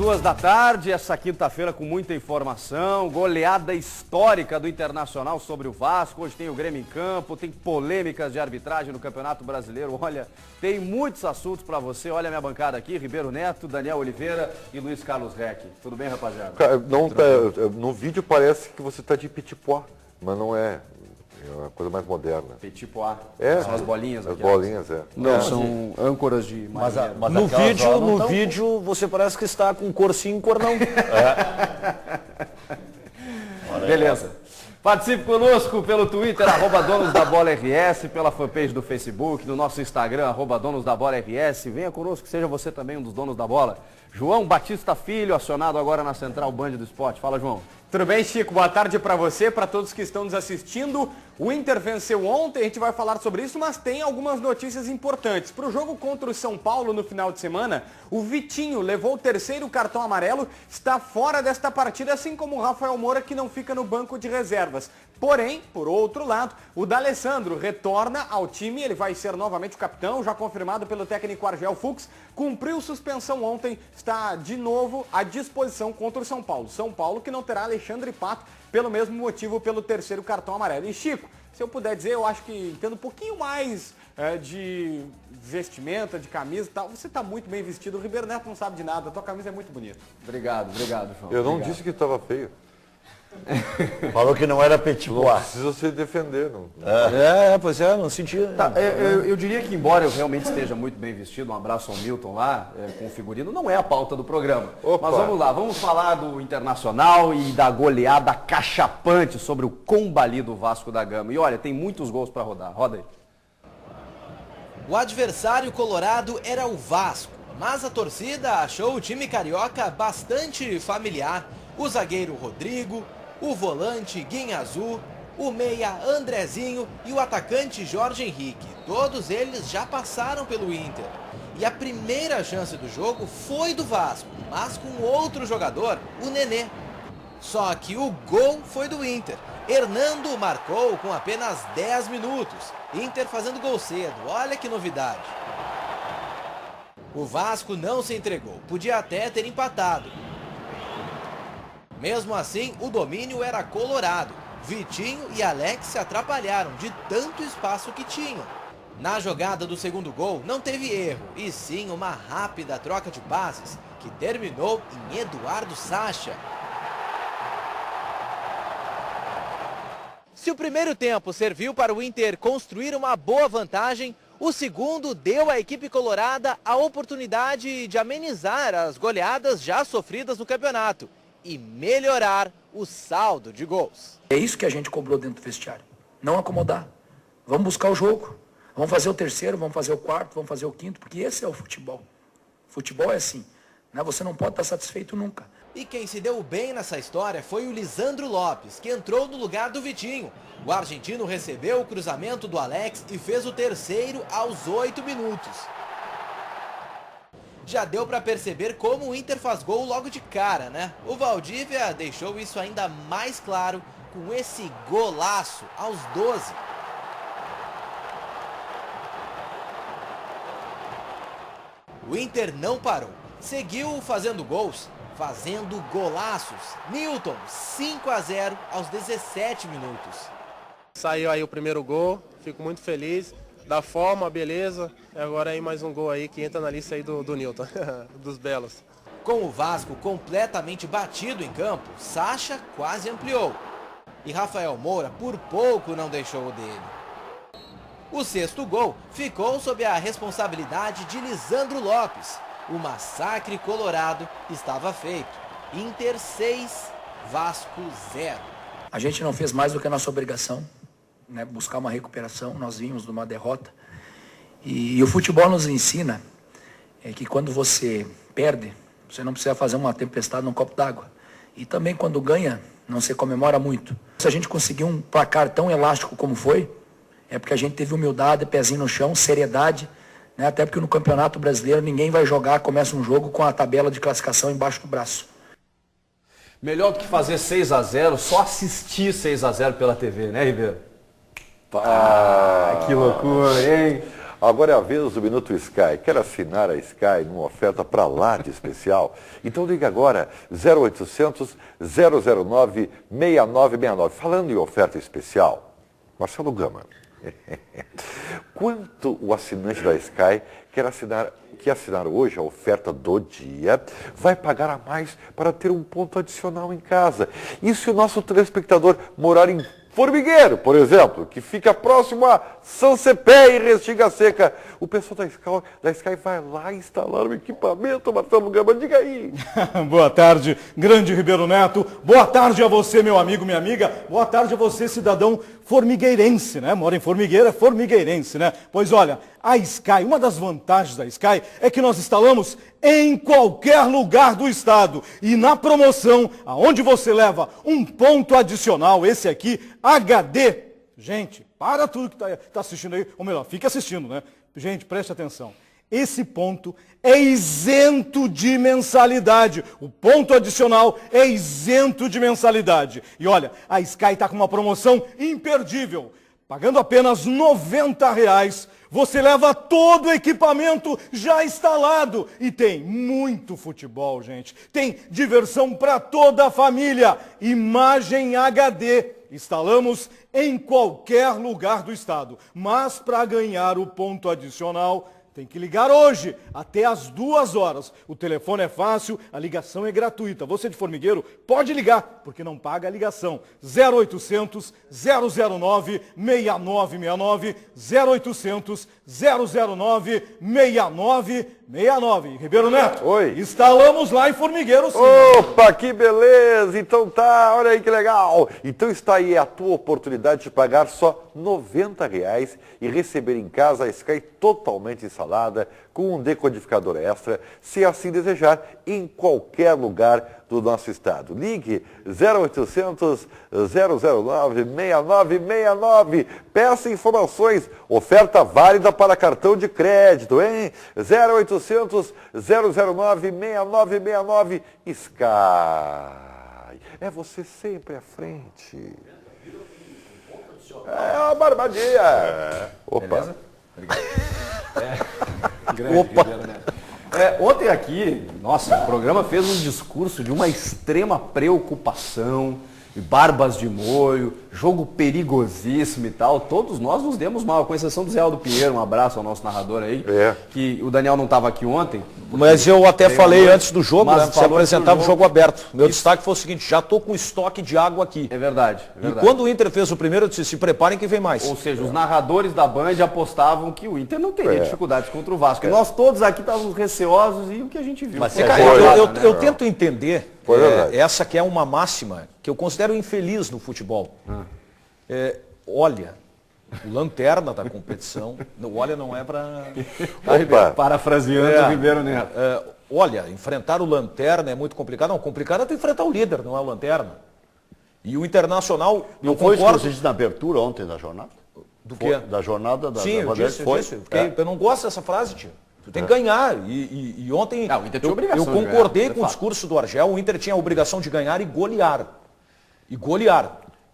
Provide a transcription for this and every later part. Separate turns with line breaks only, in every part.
2 da tarde, essa quinta-feira com muita informação, goleada histórica do Internacional sobre o Vasco. Hoje tem o Grêmio em campo, tem polêmicas de arbitragem no Campeonato Brasileiro. Olha, tem muitos assuntos para você. Olha a minha bancada aqui, Ribeiro Neto, Daniel Oliveira e Luiz Carlos Reck. Tudo bem, rapaziada?
No vídeo parece que você está de petit pois, mas não é. É uma coisa mais moderna.
Petit pois.
É.
São as bolinhas.
As bolinhas, é.
Não, são âncoras de marinheiro.
Mas no vídeo você parece que está com cor sim, cor não.
Beleza. Participe conosco pelo Twitter, @donosdabolaRS, pela fanpage do Facebook, no nosso Instagram, @donosdabolaRS. Venha conosco, seja você também um dos donos da bola. João Batista Filho, acionado agora na Central Band do Esporte. Fala, João.
Tudo bem, Chico? Boa tarde para você, para todos que estão nos assistindo. O Inter venceu ontem, a gente vai falar sobre isso, mas tem algumas notícias importantes. Para o jogo contra o São Paulo no final de semana, o Vitinho levou o 3º cartão amarelo, está fora desta partida, assim como o Rafael Moura, que não fica no banco de reservas. Porém, por outro lado, o D'Alessandro retorna ao time, ele vai ser novamente o capitão, já confirmado pelo técnico Argel Fuchs, cumpriu suspensão ontem, está de novo à disposição contra o São Paulo. São Paulo que não terá Alexandre Pato, pelo mesmo motivo, pelo 3º cartão amarelo. E Chico, se eu puder dizer, eu acho que tendo um pouquinho mais de vestimenta, de camisa e tal, você está muito bem vestido. O Ribeiro Neto não sabe de nada, a tua camisa é muito bonita.
Obrigado, João.
Eu não disse que estava feio.
Falou que não era petit
Não
pois.
precisa se defender. Não.
Pois é, não sentia.
Tá, eu diria que, embora eu realmente esteja muito bem vestido, um abraço ao Milton lá, com o figurino, não é a pauta do programa.
Opa.
Mas vamos lá, vamos falar do Internacional e da goleada cachapante sobre o combalido Vasco da Gama. E olha, tem muitos gols para rodar. Roda aí.
O adversário colorado era o Vasco, mas a torcida achou o time carioca bastante familiar. O zagueiro Rodrigo, o volante Guinhazu, o meia Andrezinho e o atacante Jorge Henrique. Todos eles já passaram pelo Inter. E a primeira chance do jogo foi do Vasco, mas com outro jogador, o Nenê. Só que o gol foi do Inter. Hernando marcou com apenas 10 minutos. Inter fazendo gol cedo, olha que novidade. O Vasco não se entregou, podia até ter empatado. Mesmo assim, o domínio era colorado. Vitinho e Alex se atrapalharam de tanto espaço que tinham. Na jogada do segundo gol, não teve erro, e sim uma rápida troca de passes, que terminou em Eduardo Sacha. Se o primeiro tempo serviu para o Inter construir uma boa vantagem, o segundo deu à equipe colorada a oportunidade de amenizar as goleadas já sofridas no campeonato e melhorar o saldo de gols.
É isso que a gente cobrou dentro do vestiário. Não acomodar. Vamos buscar o jogo. Vamos fazer o 3º, vamos fazer o 4º, vamos fazer o 5º, porque esse é o futebol. Futebol é assim, né? Você não pode estar satisfeito nunca.
E quem se deu bem nessa história foi o Lisandro Lopes, que entrou no lugar do Vitinho. O argentino recebeu o cruzamento do Alex e fez o 3º aos 8 minutos. Já deu para perceber como o Inter faz gol logo de cara, né? O Valdívia deixou isso ainda mais claro com esse golaço aos 12. O Inter não parou, seguiu fazendo gols, fazendo golaços. Newton, 5-0 aos 17 minutos.
Saiu aí o primeiro gol, fico muito feliz. Da forma, beleza. E agora aí mais um gol aí que entra na lista aí do Newton, dos belos.
Com o Vasco completamente batido em campo, Sacha quase ampliou. E Rafael Moura por pouco não deixou o dele. O 6º gol ficou sob a responsabilidade de Lisandro Lopes. O massacre colorado estava feito. Inter 6, Vasco 0.
A gente não fez mais do que a nossa obrigação, né? Buscar uma recuperação. Nós vimos de uma derrota. E o futebol nos ensina que quando você perde, você não precisa fazer uma tempestade num copo d'água. E também quando ganha, não se comemora muito. Se a gente conseguir um placar tão elástico como foi, é porque a gente teve humildade, pezinho no chão, seriedade, né? Até porque no Campeonato Brasileiro ninguém vai jogar, começa um jogo com a tabela de classificação embaixo do braço.
Melhor do que fazer 6-0, só assistir 6-0 pela TV, né, Ribeiro? Que loucura, hein?
Agora é a vez do Minuto Sky. Quer assinar a Sky numa oferta para lá de especial? Então liga agora, 0800 009 6969. Falando em oferta especial, Marcelo Gama, quanto o assinante da Sky quer assinar hoje a oferta do dia, vai pagar a mais para ter um ponto adicional em casa. E se o nosso telespectador morar em Formigueiro, por exemplo, que fica próximo a São Cepé e Restinga Seca, o pessoal da Sky vai lá instalar o equipamento, Marcelo Gama, diga aí.
Boa tarde, grande Ribeiro Neto. Boa tarde a você, meu amigo, minha amiga. Boa tarde a você, cidadão formigueirense, né? Mora em Formigueiro, é formigueirense, né? Pois olha, a Sky, uma das vantagens da Sky é que nós instalamos em qualquer lugar do estado. E na promoção, aonde você leva um ponto adicional, esse aqui, HD. Gente, para tudo que tá assistindo aí, ou melhor, fique assistindo, né? Gente, preste atenção. Esse ponto é isento de mensalidade. O ponto adicional é isento de mensalidade. E olha, a Sky está com uma promoção imperdível. Pagando apenas R$ 90, você leva todo o equipamento já instalado. E tem muito futebol, gente. Tem diversão para toda a família. Imagem HD. Instalamos em qualquer lugar do estado. Mas para ganhar o ponto adicional, tem que ligar hoje, até às 2 horas. O telefone é fácil, a ligação é gratuita. Você de Formigueiro pode ligar, porque não paga a ligação. 0800 009 6969, 0800 009 6969. Ribeiro Neto,
Oi.
Instalamos lá em Formigueiro, sim.
Opa, que beleza! Então tá, olha aí que legal! Então está aí a tua oportunidade de pagar só R$ 90 e receber em casa a Sky totalmente instalada com um decodificador extra, se assim desejar, em qualquer lugar do nosso estado. Ligue 0800 009 6969. Peça informações. Oferta válida para cartão de crédito, hein? 0800 009 6969. Sky. É você sempre à frente. É uma barbadinha. Opa.
Opa! Ontem aqui, nossa, o programa fez um discurso de uma extrema preocupação, barbas de molho, jogo perigosíssimo e tal. Todos nós nos demos mal, com exceção do Zé Aldo Pinheiro. Um abraço ao nosso narrador aí, que o Daniel não estava aqui ontem.
Mas eu até falei antes do jogo, né? Você apresentava o jogo aberto. Meu
Isso.
destaque foi o seguinte, já estou com estoque de água aqui.
É verdade, é verdade.
E quando o Inter fez o primeiro, eu disse, se preparem que vem mais.
Ou seja, os narradores da Band apostavam que o Inter não teria dificuldades contra o Vasco. E nós todos aqui estávamos receosos e o que a gente viu.
Mas,
foi
cara,
nada,
eu tento entender
verdade.
essa que é uma máxima que eu considero infeliz no futebol. Olha, o lanterna da competição, olha não é para...
Parafraseando o Ribeiro Neto.
Olha, enfrentar o lanterna é muito complicado. Não, complicado é tu enfrentar o líder, não é o lanterna. E o Internacional,
não foi isso que você disse na abertura ontem da jornada?
Do quê?
Da jornada da
Sim, eu disse. Eu não gosto dessa frase, tio. Tu tem que ganhar. E ontem
o Inter tinha obrigação
eu
de
concordei
ganhar,
com o discurso do Argel. O Inter tinha a obrigação de ganhar e golear.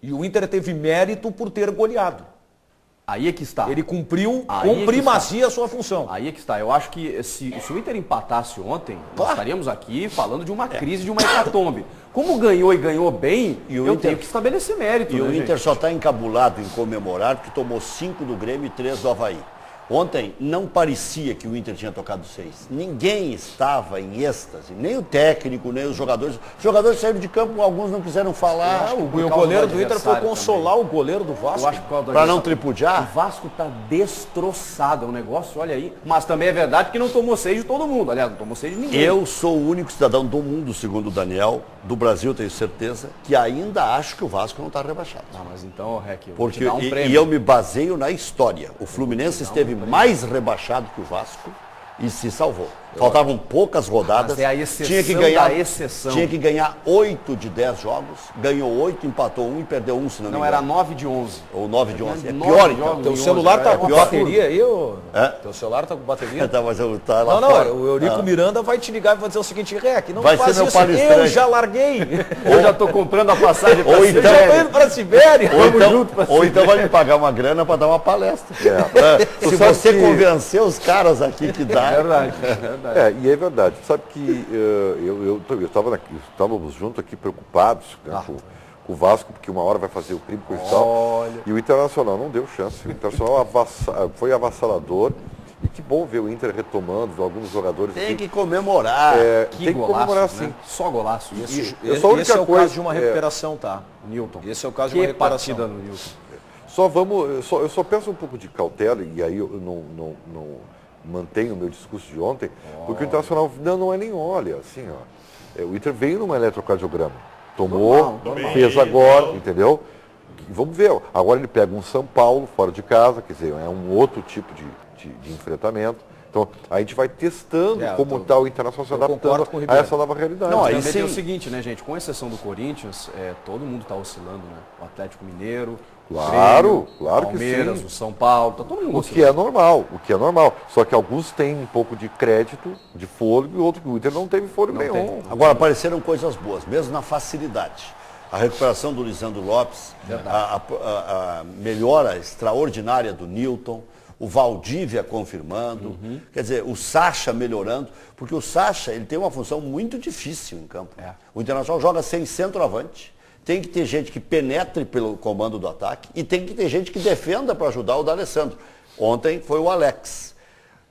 E o Inter teve mérito por ter goleado.
Aí é que está.
Ele cumpriu
Aí
com
é que
primazia a sua função.
Aí é que está. Eu acho que se o Inter empatasse ontem, nós estaríamos aqui falando de uma crise, de uma hecatombe. Como ganhou e ganhou bem, tenho que estabelecer mérito.
E
né,
o Inter
gente?
só está encabulado em comemorar porque tomou 5 do Grêmio e 3 do Avaí. Ontem não parecia que o Inter tinha tocado 6. Ninguém estava em êxtase, nem o técnico, nem os jogadores. Os jogadores saíram de campo, alguns não quiseram falar.
O goleiro do Inter foi consolar o goleiro do Vasco.
Eu acho que
para não tripudiar.
O Vasco está destroçado, é um negócio, olha aí. Mas também é verdade que não tomou 6 de todo mundo. Aliás, não tomou 6 de ninguém.
Eu sou o único cidadão do mundo, segundo o Daniel, do Brasil, tenho certeza, que ainda acho que o Vasco não está rebaixado.
Mas então, Rec, eu vou
Porque,
te dar um prêmio.
e eu me baseio na história. O Fluminense esteve mais rebaixado que o Vasco e se salvou. Faltavam poucas rodadas.
Mas é a exceção
tinha que ganhar,
da exceção.
Tinha que ganhar 8 de 10 jogos. Ganhou 8, empatou 1 e perdeu 1, se não me engano.
Não, era 9 de 11.
Ou 9 de 11. É
9
pior,
jogos
então.
em
Teu
11,
celular tá com
pior.
bateria aí, ô?
É?
Teu celular tá com bateria?
Tá, mas eu tá lá
Não,
fora.
o Eurico Miranda vai te ligar e vai dizer o seguinte, Rec, não
Vai
faz
ser meu
isso,
palestrante.
eu já larguei.
Eu já tô comprando a passagem pra
Ou
Sibéria.
então-
Eu já tô indo pra Sibéria.
Ou então vai me pagar uma grana para dar uma palestra. Se
sabe
você
que-
convencer os caras aqui que dá.
É verdade.
E é verdade. Sabe que estávamos juntos aqui preocupados, né, com o Vasco, porque uma hora vai fazer o crime com o tal. E o Internacional não deu chance. O Internacional foi avassalador. E que bom ver o Inter retomando alguns jogadores.
Tem que comemorar.
Que
tem que
golaço,
comemorar
né?
sim.
Só golaço.
Esse é o caso de uma recuperação, tá?
Newton.
Esse é o caso de uma
Que
recuperação.
partida no Newton.
Eu só peço um pouco de cautela, e aí eu não mantenho o meu discurso de ontem, porque o Internacional não é nem olha, assim, ó. O Inter veio numa eletrocardiograma. Tomou, fez agora, entendeu? E vamos ver. Agora ele pega um São Paulo fora de casa, quer dizer, é um outro tipo de enfrentamento. Então, a gente vai testando como está o Internacional se adaptando a essa nova realidade.
Não,
aí
também tem
sim.
o seguinte, né, gente? Com exceção do Corinthians, todo mundo está oscilando, né? O Atlético Mineiro,
Claro, claro que
Palmeiras,
sim.
o São Paulo, tá todo mundo
O que é normal. Só que alguns têm um pouco de crédito, de fôlego, e outro que o Inter não teve fôlego nenhum.
Agora apareceram coisas boas, mesmo na facilidade. A recuperação do Lisandro Lopes, a melhora extraordinária do Newton, o Valdívia confirmando, quer dizer, o Sacha melhorando, porque o Sacha ele tem uma função muito difícil em campo. O Internacional joga sem centroavante, tem que ter gente que penetre pelo comando do ataque e tem que ter gente que defenda para ajudar o D'Alessandro. Ontem foi o Alex.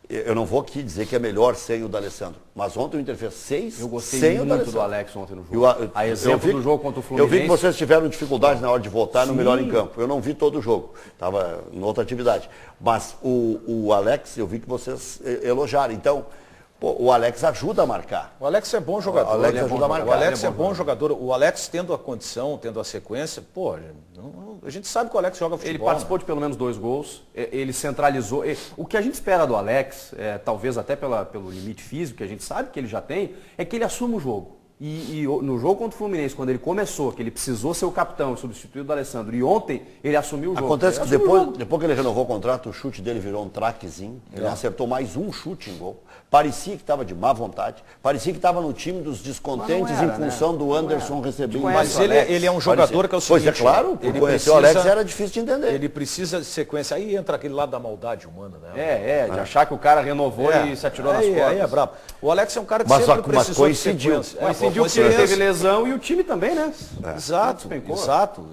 Eu não vou aqui dizer que é melhor sem o D'Alessandro, mas ontem o Inter fez 6
Eu gostei
sem o
muito
D'Alessandro.
do Alex ontem no jogo. A exemplo do jogo contra o
Eu vi
Fluminense.
que vocês tiveram dificuldade na hora de votar no melhor em campo. Eu não vi todo o jogo, estava em outra atividade. Mas o Alex, eu vi que vocês elogiaram. Então, o Alex ajuda a marcar.
O Alex é bom jogador.
O Alex
ele é
ajuda
bom
a marcar.
jogador. O Alex
Ele
é bom jogador. O Alex tendo a condição, tendo a sequência, a gente sabe que o Alex joga futebol.
Ele participou de pelo menos 2 gols, ele centralizou. O que a gente espera do Alex, talvez até pelo limite físico que a gente sabe que ele já tem, é que ele assuma o jogo. E no jogo contra o Fluminense, quando ele começou, que ele precisou ser o capitão, substituir o D'Alessandro, e ontem ele assumiu o jogo.
Acontece que depois que ele renovou o contrato, o chute dele virou um traquezinho. Ele acertou mais um chute em gol. Parecia que estava de má vontade. Parecia que estava no time dos descontentes
Mas não era,
em função
né?
do Anderson receber.
Mas ele é um jogador que é o seguinte...
Pois é, claro, por
ele
conhecer o Alex era difícil de entender.
Ele precisa de sequência. Aí entra aquele lado da maldade humana, né?
De achar que o cara renovou e se atirou nas costas.
Aí é brabo. O Alex é um cara que
Mas
sempre precisou
coincidiu.
de sequência.
Coincidiu que ele teve lesão e o time também, né?
Exato.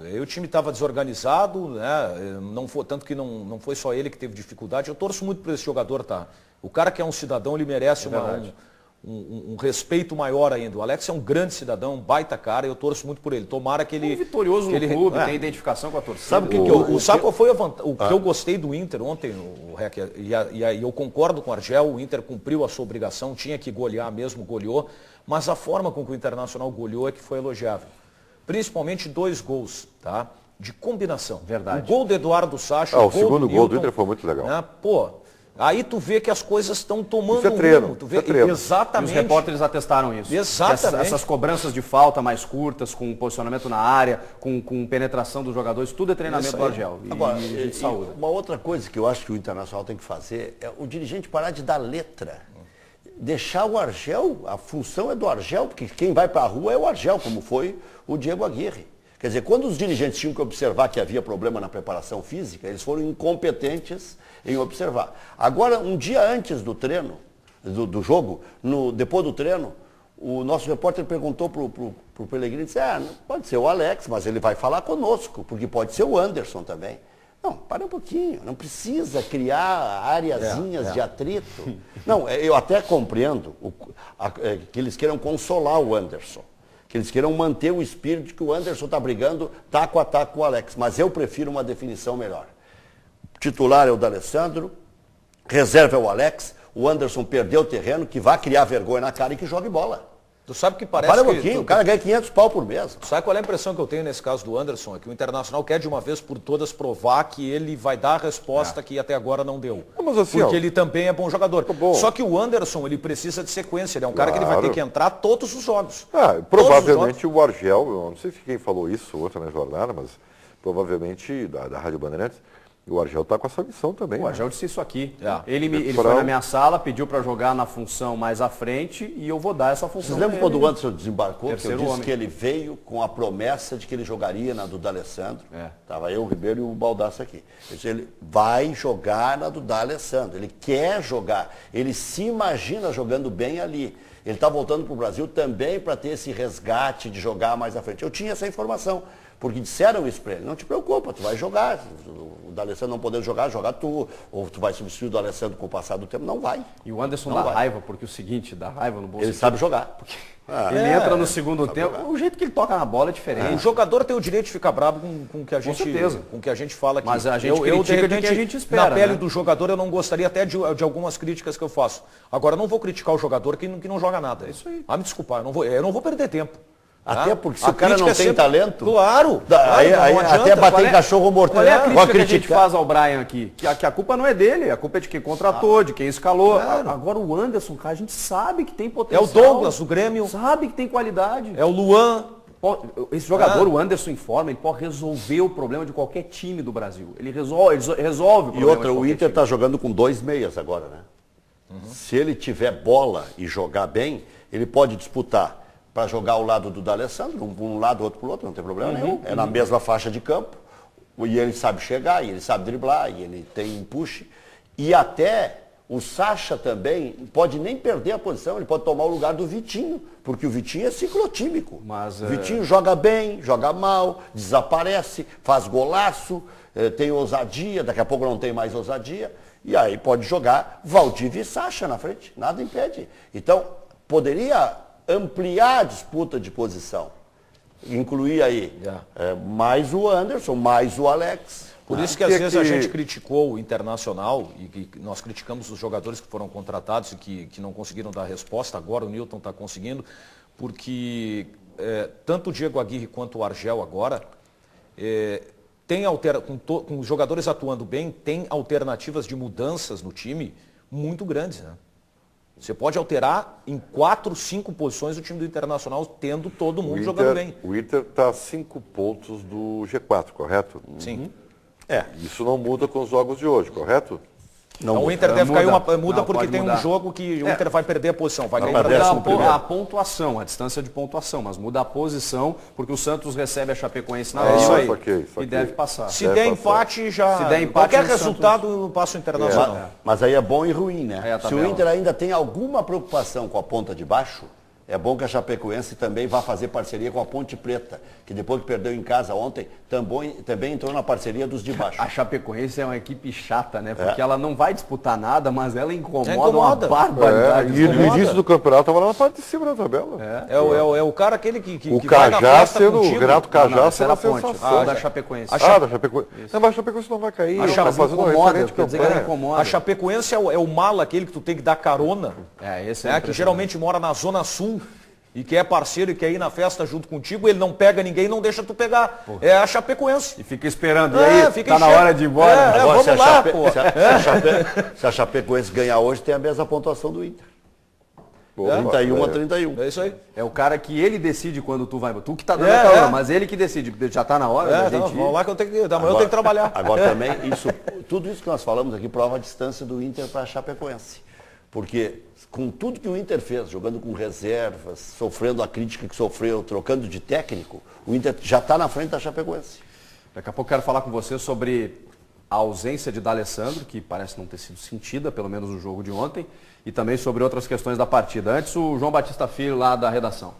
E o time estava desorganizado, né? Não foi, tanto que não foi só ele que teve dificuldade. Eu torço muito para esse jogador, tá? O cara que é um cidadão, ele merece um respeito maior ainda. O Alex é um grande cidadão, um baita cara, eu torço muito por ele. Tomara que ele...
Vitorioso no clube, tem identificação com a torcida.
Sabe sabe qual foi o que eu gostei do Inter ontem, o Rec, e eu concordo com o Argel, o Inter cumpriu a sua obrigação, tinha que golear mesmo, goleou, mas a forma com que o Internacional goleou é que foi elogiável. Principalmente 2 gols, tá? De combinação.
Verdade.
O gol do Eduardo Sacha,
O segundo gol do
Newton,
Inter foi muito legal.
né? Aí tu vê que as coisas estão tomando
Isso é treino,
rumo. Tu vê,
isso é treino.
E os
Exatamente.
repórteres atestaram isso.
Exatamente.
Essas cobranças de falta mais curtas, com posicionamento na área, com penetração dos jogadores, tudo é treinamento
Isso
do
aí.
Argel.
Agora,
E a gente saúda.
uma outra coisa que eu acho que o Internacional tem que fazer é o dirigente parar de dar letra. Deixar o Argel, a função é do Argel, porque quem vai para a rua é o Argel, como foi o Diego Aguirre. Quer dizer, quando os dirigentes tinham que observar que havia problema na preparação física, eles foram incompetentes em observar. Agora, um dia antes do treino, do jogo, depois do treino, o nosso repórter perguntou para o Pellegrini, disse, pode ser o Alex, mas ele vai falar conosco, porque pode ser o Anderson também. Não, para um pouquinho, não precisa criar areazinhas de atrito. Não, eu até compreendo que eles queiram consolar o Anderson, que eles queiram manter o espírito de que o Anderson está brigando taco a taco com o Alex, mas eu prefiro uma definição melhor. Titular é o D'Alessandro, reserva é o Alex, o Anderson perdeu o terreno, que vai criar vergonha na cara e que jogue bola.
Tu sabe que parece
Para um pouquinho, o cara ganha 500 pau por mês.
Sabe qual é a impressão que eu tenho nesse caso do Anderson? É que o Internacional quer de uma vez por todas provar que ele vai dar a resposta que até agora não deu.
Mas assim,
porque ele também é bom jogador. Só que o Anderson, ele precisa de sequência. Ele é um cara que ele vai ter que entrar todos os jogos.
Provavelmente o Argel, eu não sei se quem falou isso outra na jornada, mas provavelmente da Rádio Bandeirantes, o Argel está com essa missão também.
O Argel disse isso aqui. Ele foi na minha sala, pediu para jogar na função mais à frente e eu vou dar essa função.
Vocês lembram quando o Anderson desembarcou? Que eu disse
homem.
que ele veio com a promessa de que ele jogaria na do D'Alessandro. Estava eu, o Ribeiro e o Baldasso aqui. Ele vai jogar na do D'Alessandro. Ele quer jogar. Ele se imagina jogando bem ali. Ele está voltando para o Brasil também para ter esse resgate de jogar mais à frente. Eu tinha essa informação. Porque disseram isso para ele, não te preocupa, tu vai jogar. O D'Alessandro não podendo jogar, joga tu. Ou tu vai substituir o D'Alessandro com o passar do tempo. Não vai.
E o Anderson dá raiva, porque o seguinte, dá raiva no bolso.
Ele sabe jogar.
Ele entra no segundo tempo, o jeito que ele toca na bola é diferente.
O jogador tem o direito de ficar bravo com o que a gente,
certeza.
Com o que a gente fala aqui.
Mas a gente critica de quem a gente espera.
Na pele do jogador eu não gostaria até de algumas críticas que eu faço. Agora eu não vou criticar o jogador que não joga nada.
É isso aí.
Me desculpar, eu não vou perder tempo.
Até porque se o cara não tem talento...
Claro!
Aí até bater em cachorro morto.
Qual é a crítica que a gente faz ao Brian aqui? Que a culpa não é dele, a culpa é de quem contratou, de quem escalou. Agora o Anderson, cara, a gente sabe que tem potencial.
É o Douglas, do Grêmio.
Sabe que tem qualidade.
É o Luan.
Esse jogador, o Anderson, em forma, ele pode resolver o problema de qualquer time do Brasil. Ele resolve o problema.
E outra, o Inter está jogando com 2 meias agora, né? Se ele tiver bola e jogar bem, ele pode disputar para jogar ao lado do D'Alessandro, um lado, outro para o outro, não tem problema nenhum. É na mesma faixa de campo, e ele sabe chegar, e ele sabe driblar, e ele tem push. E até o Sacha também pode nem perder a posição, ele pode tomar o lugar do Vitinho, porque o Vitinho é ciclotímico. O Vitinho joga bem, joga mal, desaparece, faz golaço, tem ousadia, daqui a pouco não tem mais ousadia, e aí pode jogar Valdívia e Sacha na frente, nada impede. Então, poderia ampliar a disputa de posição, incluir aí mais o Anderson, mais o Alex.
Por isso que às vezes a gente criticou o Internacional e que nós criticamos os jogadores que foram contratados e que não conseguiram dar resposta. Agora o Newton está conseguindo, porque tanto o Diego Aguirre quanto o Argel agora com os jogadores atuando bem, tem alternativas de mudanças no time muito grandes, né? Você pode alterar em 4, 5 posições o time do Internacional, tendo todo mundo jogando bem.
O Inter está a 5 pontos do G4, correto?
Sim.
Isso não muda com os jogos de hoje, correto?
Não, o Inter deve cair porque tem um jogo que o Inter vai perder a posição. Vai cair
a pontuação, a distância de pontuação, mas muda a posição, porque o Santos recebe a Chapecoense na Vila e deve passar.
Se der empate, qualquer resultado passa o Internacional.
Mas aí é bom e ruim, né? Se o Inter ainda tem alguma preocupação com a ponta de baixo, é bom que a Chapecoense também vá fazer parceria com a Ponte Preta, que depois que perdeu em casa ontem, também entrou na parceria dos de baixo.
A Chapecoense é uma equipe chata, né? Porque ela não vai disputar nada, mas ela incomoda uma barbaridade.
E no início do campeonato estava lá na parte de cima da tabela.
É o cara aquele que
o Cajá sendo, o Renato Cajá sendo a
sensação. Da Chapecoense.
Da Chapecoense. Não, mas a Chapecoense não vai cair.
A Chapecoense é o mala, aquele que tu tem que dar carona. Que geralmente mora na Zona Sul. E que é parceiro e quer ir na festa junto contigo, ele não pega ninguém, não deixa tu pegar. É a Chapecoense.
E fica esperando. E aí, tá na hora de ir embora.
Agora, vamos lá, pô. Se a Chapecoense ganhar hoje, tem a mesma pontuação do Inter. 31 a 31.
É isso aí.
É o cara que ele decide quando tu vai. Tu que tá dando a carona, mas ele que decide. Já tá na hora da gente ir.
Vamos lá que eu tenho que trabalhar.
Agora também, tudo isso que nós falamos aqui prova a distância do Inter para a Chapecoense. Porque com tudo que o Inter fez, jogando com reservas, sofrendo a crítica que sofreu, trocando de técnico, o Inter já está na frente da Chapecoense.
Daqui a pouco eu quero falar com você sobre a ausência de D'Alessandro, que parece não ter sido sentida, pelo menos no jogo de ontem, e também sobre outras questões da partida. Antes, o João Batista Filho, lá da redação.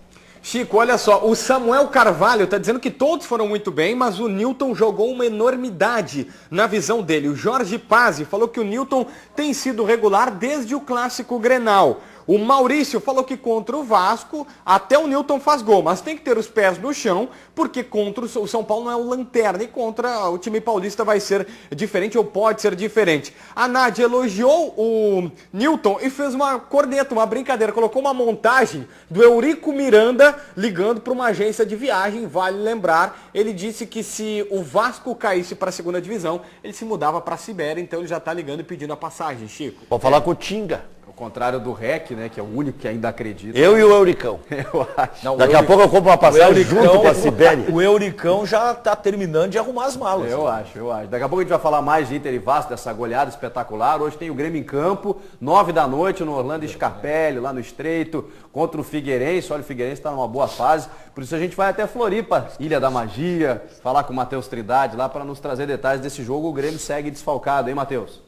Chico, olha só, o Samuel Carvalho está dizendo que todos foram muito bem, mas o Newton jogou uma enormidade na visão dele. O Jorge Pazzi falou que o Newton tem sido regular desde o clássico Grenal. O Maurício falou que contra o Vasco, até o Newton faz gol, mas tem que ter os pés no chão, porque contra o São Paulo não é o lanterna, e contra o time paulista vai ser diferente, ou pode ser diferente. A Nádia elogiou o Newton e fez uma corneta, uma brincadeira, colocou uma montagem do Eurico Miranda ligando para uma agência de viagem, vale lembrar. Ele disse que se o Vasco caísse para a segunda divisão, ele se mudava para a Sibéria, então ele já está ligando e pedindo a passagem, Chico.
Pode falar com o Tinga.
Ao contrário do REC, né, que é o único que ainda acredita.
Eu e o Euricão.
Eu acho.
Não,
Daqui a pouco eu compro uma passagem junto com a Sibéria.
O Euricão já está terminando de arrumar as malas.
Eu acho. Daqui a pouco a gente vai falar mais de Inter e Vasco, dessa goleada espetacular. Hoje tem o Grêmio em campo, 9 da noite, no Orlando Scarpelli, lá no Estreito, contra o Figueirense. Olha, o Figueirense está numa boa fase. Por isso a gente vai até Floripa, Ilha da Magia, falar com o Matheus Trindade lá para nos trazer detalhes desse jogo. O Grêmio segue desfalcado, hein, Matheus?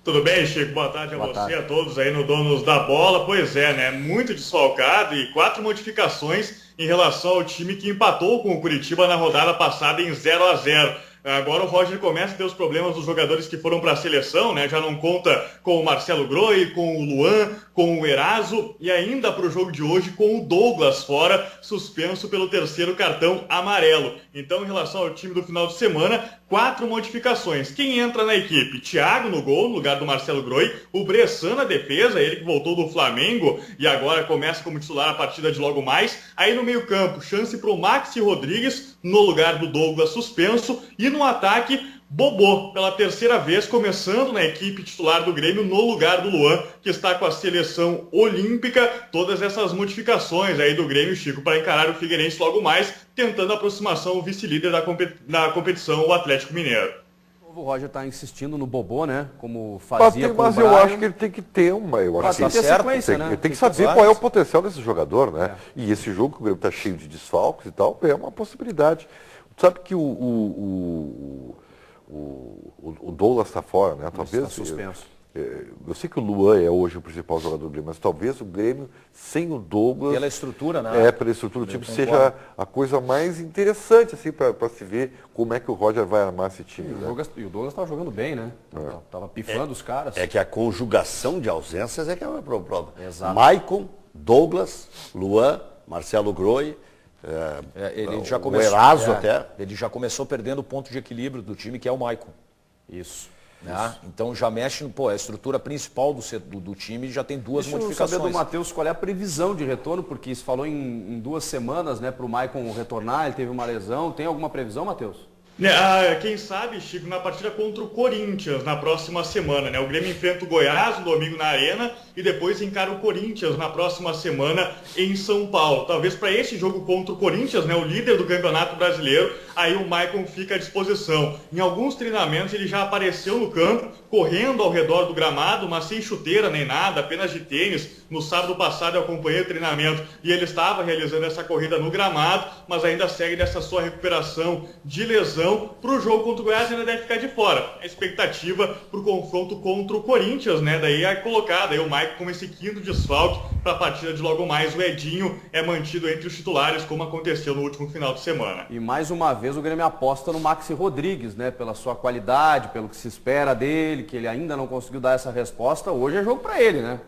Tudo bem, Chico? Boa tarde a você, a todos aí no Donos da Bola. Pois é, né? Muito desfalcado e 4 modificações em relação ao time que empatou com o Curitiba na rodada passada em 0-0. Agora o Roger começa a ter os problemas dos jogadores que foram para a seleção, né? Já não conta com o Marcelo Groi, com o Luan, com o Eraso e ainda para o jogo de hoje com o Douglas fora, suspenso pelo 3º cartão amarelo. Então, em relação ao time do final de semana, 4 modificações. Quem entra na equipe? Thiago no gol, no lugar do Marcelo Groi. O Bressan na defesa, ele que voltou do Flamengo e agora começa como titular a partida de logo mais. Aí no meio campo, chance para o Maxi Rodrigues no lugar do Douglas suspenso. E no ataque, Bobô, pela 3ª vez, começando na equipe titular do Grêmio no lugar do Luan, que está com a seleção olímpica. Todas essas modificações aí do Grêmio, Chico, para encarar o Figueirense logo mais, tentando a aproximação ao vice-líder da competição, o Atlético Mineiro.
O Roger está insistindo no Bobô, né? Como fazia com o Brian.
Mas eu acho que ele tem que ter uma... Eu acho que
tem sequência, né?
Ele tem que saber qual é o potencial desse jogador, né? E esse jogo que o Grêmio está cheio de desfalques e tal, é uma possibilidade. Sabe que o Douglas está fora, né? Talvez
está suspenso.
Eu sei que o Luan é hoje o principal jogador do Grêmio, mas talvez o Grêmio sem o Douglas...
Pela estrutura, né?
Pela estrutura do time, seja a coisa mais interessante, assim, para se ver como é que o Roger vai armar esse time.
E o Douglas estava jogando bem, né? Tava pifando os caras.
É que a conjugação de ausências é que é o problema.
Exato.
Maicon, Douglas, Luan, Marcelo Groi,
ele já começou,
o Eraso até.
Ele já começou perdendo o ponto de equilíbrio do time, que é o Maicon.
Isso.
Então já mexe, a estrutura principal do time já tem 2 modificações.
Eu saber do Matheus qual é a previsão de retorno, porque se falou em 2 semanas, né, para o Maicon retornar, ele teve uma lesão. Tem alguma previsão, Matheus?
Quem sabe, Chico, na partida contra o Corinthians na próxima semana, né? O Grêmio enfrenta o Goiás no domingo na Arena e depois encara o Corinthians na próxima semana em São Paulo. Talvez para esse jogo contra o Corinthians, né, o líder do Campeonato Brasileiro, aí o Maicon fica à disposição. Em alguns treinamentos ele já apareceu no campo, correndo ao redor do gramado, mas sem chuteira nem nada, apenas de tênis. No sábado passado eu acompanhei o treinamento e ele estava realizando essa corrida no gramado, mas ainda segue nessa sua recuperação de lesão. Para o jogo contra o Goiás ainda deve ficar de fora. A expectativa para o confronto contra o Corinthians, né? Daí é colocado aí o Maicon como esse 5º desfalque para a partida de logo mais. O Edinho é mantido entre os titulares, como aconteceu no último final de semana.
E mais uma vez o Grêmio aposta no Maxi Rodrigues, né? Pela sua qualidade, pelo que se espera dele, que ele ainda não conseguiu dar essa resposta. Hoje é jogo para ele, né?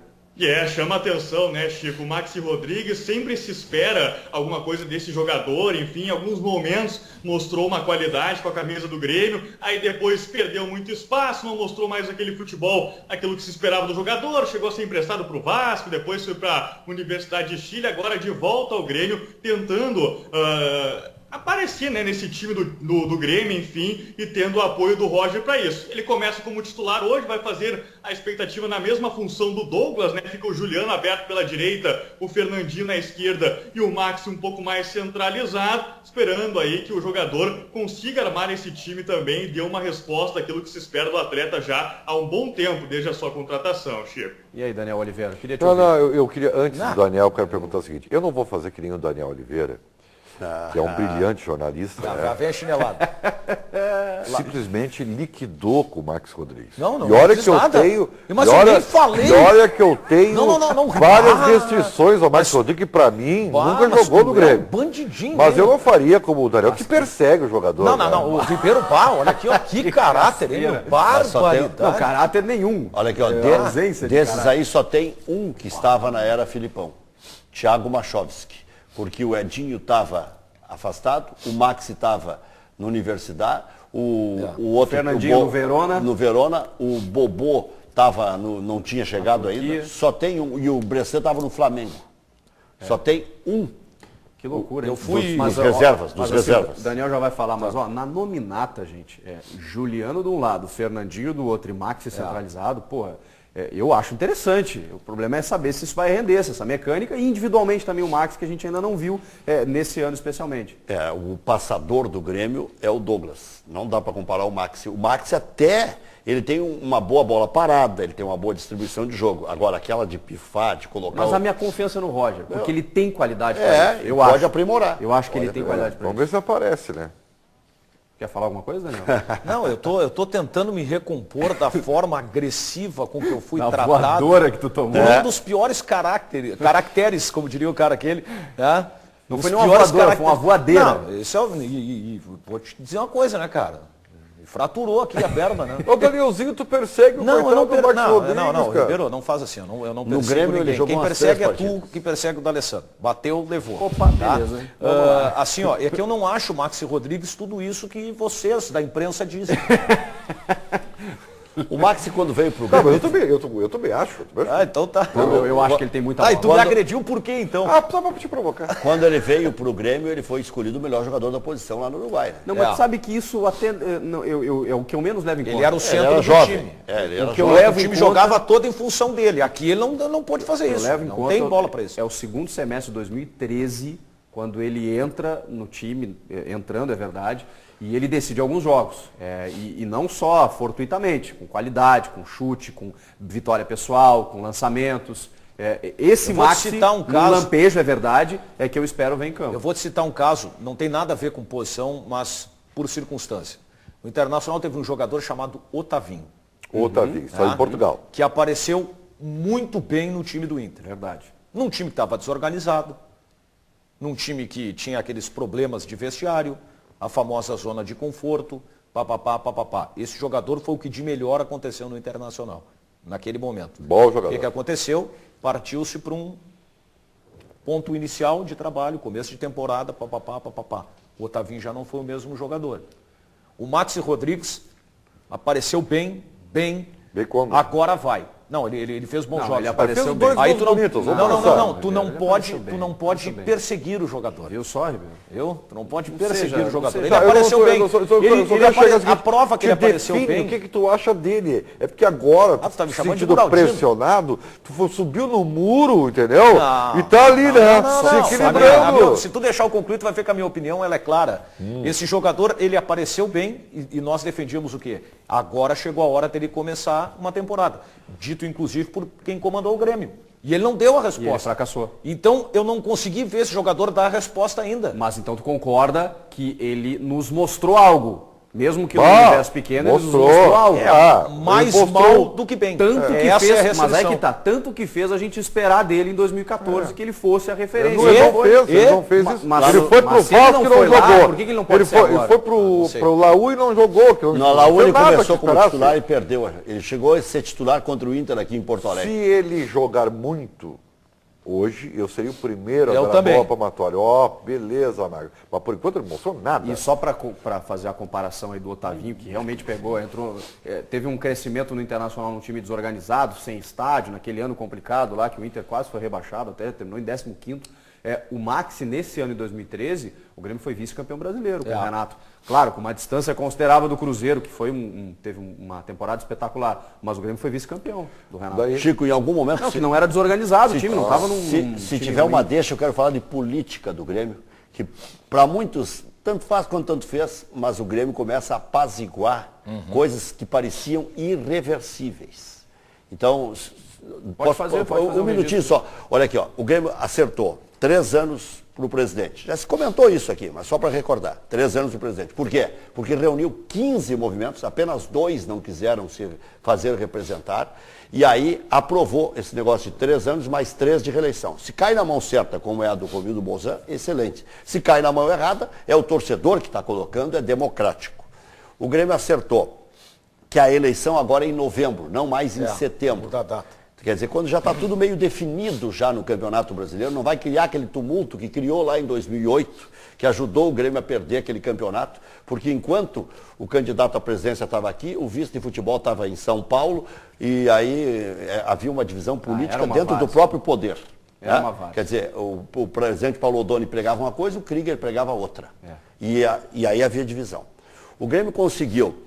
Chama atenção, né, Chico? O Maxi Rodrigues, sempre se espera alguma coisa desse jogador, enfim, em alguns momentos mostrou uma qualidade com a camisa do Grêmio, aí depois perdeu muito espaço, não mostrou mais aquele futebol, aquilo que se esperava do jogador, chegou a ser emprestado para o Vasco, depois foi para a Universidade de Chile, agora de volta ao Grêmio, tentando aparecer, né, nesse time do Grêmio, enfim, e tendo o apoio do Roger para isso. Ele começa como titular hoje, vai fazer a expectativa na mesma função do Douglas, né? Fica o Juliano aberto pela direita, o Fernandinho na esquerda e o Maxi um pouco mais centralizado, esperando aí que o jogador consiga armar esse time também e dê uma resposta àquilo que se espera do atleta já há um bom tempo, desde a sua contratação, Chico.
E aí, Daniel Oliveira? Queria te ouvir.
Eu queria, antes do Daniel, eu quero perguntar o seguinte, eu não vou fazer que nem o Daniel Oliveira, que é um brilhante jornalista,
Já vem a chinelada.
simplesmente liquidou com o Max Rodrigues.
Não
e olha
fiz
que eu
nada.
tenho,
Mas
e
eu
olha,
nem falei.
e olha que eu tenho
Não.
várias restrições ao Max Rodrigues, que pra mim nunca jogou no Grêmio.
Bandidinho.
Mas
mesmo.
eu não faria como o Daniel, que persegue o jogador.
Não. O Ribeiro olha aqui, ó, que caráter, hein? Barbaridade.
Não, caráter nenhum.
Olha aqui, ó, desses aí só tem um que estava na era Filipão, Thiago Machovski, porque o Edinho estava afastado, o Maxi estava na universidade, o outro...
Fernandinho no Verona.
O Bobô não tinha chegado ainda, só tem um, e o Bressan estava no Flamengo. Só tem um.
Que loucura.
Eu fui...
Dos reservas.
O Daniel já vai falar, mas na nominata, gente, Juliano de um lado, Fernandinho do outro e Maxi centralizado, porra, eu acho interessante. O problema é saber se isso vai render, se essa mecânica, e individualmente também o Maxi, que a gente ainda não viu nesse ano especialmente.
O passador do Grêmio é o Douglas. Não dá para comparar o Maxi. O Maxi até... Ele tem uma boa bola parada, ele tem uma boa distribuição de jogo. Agora, aquela de pifar, de colocar...
Mas a minha confiança no Roger, porque ele tem qualidade
para isso. Pode aprimorar.
Eu acho que ele tem qualidade para isso.
Vamos ver se aparece, né?
Quer falar alguma coisa, Daniel?
Não, eu tô tentando me recompor da forma agressiva com que eu fui tratado.
Voadora que tu tomou.
Um dos piores caracteres, como diria o cara aquele, né?
Não foi nenhuma voadora, foi uma voadeira.
Não, isso vou te dizer uma coisa, né, cara? Fraturou aqui a perna, né?
Ô Danielzinho, tu persegue o coitado do Max Rodrigues,
Ribeiro, não faz assim, eu não persigo
no Grêmio
ninguém.
Ele jogou
quem persegue é tu, quem persegue o D'Alessandro. Bateu, levou.
Opa, beleza, hein?
Assim, ó, é que eu não acho o Maxi Rodrigues tudo isso que vocês da imprensa dizem.
O Maxi, quando veio pro Grêmio...
Eu também acho.
Então tá.
Eu acho que ele tem muita bola.
E tu me agrediu por quê, então?
Só pra te provocar.
Quando ele veio pro Grêmio, ele foi escolhido o melhor jogador da posição lá no Uruguai. Né?
Não, mas tu sabe que isso até... é o que eu menos levo em conta.
Ele era o centro do time. O time jogava todo em função dele. Aqui ele não pôde fazer isso. Não tem bola para isso.
É o segundo semestre de 2013, quando ele entra no time, entrando, é verdade, e ele decide alguns jogos. E não só fortuitamente, com qualidade, com chute, com vitória pessoal, com lançamentos. Esse Maxi, um lampejo, é verdade, é que eu espero ver em campo.
Eu vou te citar um caso, não tem nada a ver com posição, mas por circunstância. O Internacional teve um jogador chamado Otavinho.
Otavinho, só em Portugal.
Que apareceu muito bem no time do Inter.
Verdade.
Num time que estava desorganizado, num time que tinha aqueles problemas de vestiário, a famosa zona de conforto, papapá. Esse jogador foi o que de melhor aconteceu no Internacional, naquele momento.
Bom jogador.
O que aconteceu? Partiu-se para um ponto inicial de trabalho, começo de temporada, papapá. O Otavinho já não foi o mesmo jogador. O Maxi Rodrigues apareceu bem
como?
Agora vai. Não, ele fez bons jogos.
Ele apareceu bem.
Aí tu não,
bonitos,
tu não pode perseguir o jogador.
Viu só, Ribeiro?
Tu não pode perseguir o jogador. Ele
Não,
apareceu bem.
A
prova que ele apareceu bem.
O que tu acha dele? É porque agora,
tu tá me chamando de
sentido
Muraldino.
pressionado, tu subiu no muro, entendeu? E tá ali, né? Se equilibrando.
Se tu deixar eu concluir, tu vai ver que a minha opinião ela é clara. Esse jogador, ele apareceu bem e nós defendíamos o quê? Agora chegou a hora dele começar uma temporada. Dito inclusive por quem comandou o Grêmio. E ele não deu a resposta.
E ele fracassou.
Então eu não consegui ver esse jogador dar a resposta ainda.
Mas então tu concorda que ele nos mostrou algo. Mesmo que o universo pequeno, ele nos mostrou algo.
Mais mal do que bem.
Tanto que
essa
fez,
é a restrição.
mas é que tá. Tanto que fez a gente esperar dele em 2014 que ele fosse a referência.
Ele não fez isso. Ele foi pro Vasco e não jogou.
Por que ele não pode ser agora?
Ele foi pro Laú e não jogou.
No Laú ele começou como titular e perdeu. Ele chegou a ser titular contra o Inter aqui em Porto Alegre.
Se ele jogar muito, hoje eu seria o primeiro a
dar
a bola palmatória. Beleza, Marcos. Mas por enquanto ele não mostrou nada.
E só para fazer a comparação aí do Otavinho, que realmente pegou, teve um crescimento no Internacional num time desorganizado, sem estádio, naquele ano complicado lá, que o Inter quase foi rebaixado, até terminou em 15º. O Maxi, nesse ano de 2013, o Grêmio foi vice-campeão brasileiro com o Renato. Claro, com uma distância considerável do Cruzeiro, que teve uma temporada espetacular, mas o Grêmio foi vice-campeão do Renato.
Chico, em algum momento...
que não era desorganizado o time, não estava num...
Se tiver uma deixa, eu quero falar de política do Grêmio, que para muitos, tanto faz quanto tanto fez, mas o Grêmio começa a apaziguar coisas que pareciam irreversíveis. Então,
pode fazer
um minutinho só. Olha aqui, ó, o Grêmio acertou 3 anos para o presidente. Já se comentou isso aqui, mas só para recordar. 3 anos do presidente. Por quê? Porque reuniu 15 movimentos, apenas 2 não quiseram se fazer representar, e aí aprovou esse negócio de 3 anos, mais 3 de reeleição. Se cai na mão certa, como é a do Romildo Bolzan, excelente. Se cai na mão errada, é o torcedor que está colocando, é democrático. O Grêmio acertou que a eleição agora é em novembro, não mais em setembro.
Da data.
Quer dizer, quando já está tudo meio definido já no Campeonato Brasileiro, não vai criar aquele tumulto que criou lá em 2008, que ajudou o Grêmio a perder aquele campeonato, porque enquanto o candidato à presidência estava aqui, o vice de futebol estava em São Paulo, e aí havia uma divisão política dentro do próprio poder.
Era uma várzea.
Quer dizer, o presidente Paulo Odoni pregava uma coisa, o Krieger pregava outra. E aí havia divisão. O Grêmio conseguiu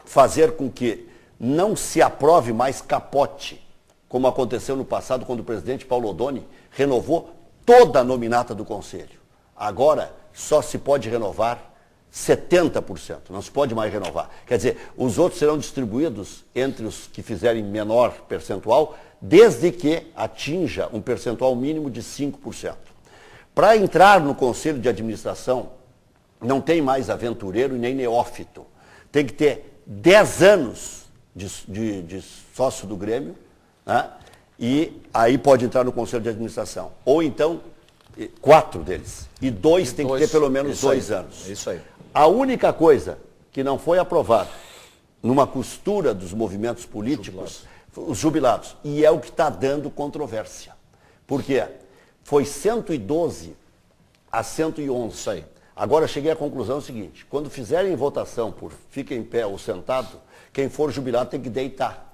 fazer com que não se aprove mais capote, como aconteceu no passado, quando o presidente Paulo Odoni renovou toda a nominata do Conselho. Agora, só se pode renovar 70%, não se pode mais renovar. Quer dizer, os outros serão distribuídos entre os que fizerem menor percentual, desde que atinja um percentual mínimo de 5%. Para entrar no Conselho de Administração, não tem mais aventureiro e nem neófito. Tem que ter 10 anos de sócio do Grêmio, né? E aí pode entrar no Conselho de Administração. Ou então, 4 deles. E 2 tem que ter pelo menos 2 anos.
É isso aí.
A única coisa que não foi aprovada numa costura dos movimentos políticos, os jubilados. E é o que está dando controvérsia. Por quê? Foi 112 a 111.
Isso aí.
Agora cheguei à conclusão seguinte: quando fizerem votação por fica em pé ou sentado, quem for jubilado tem que deitar.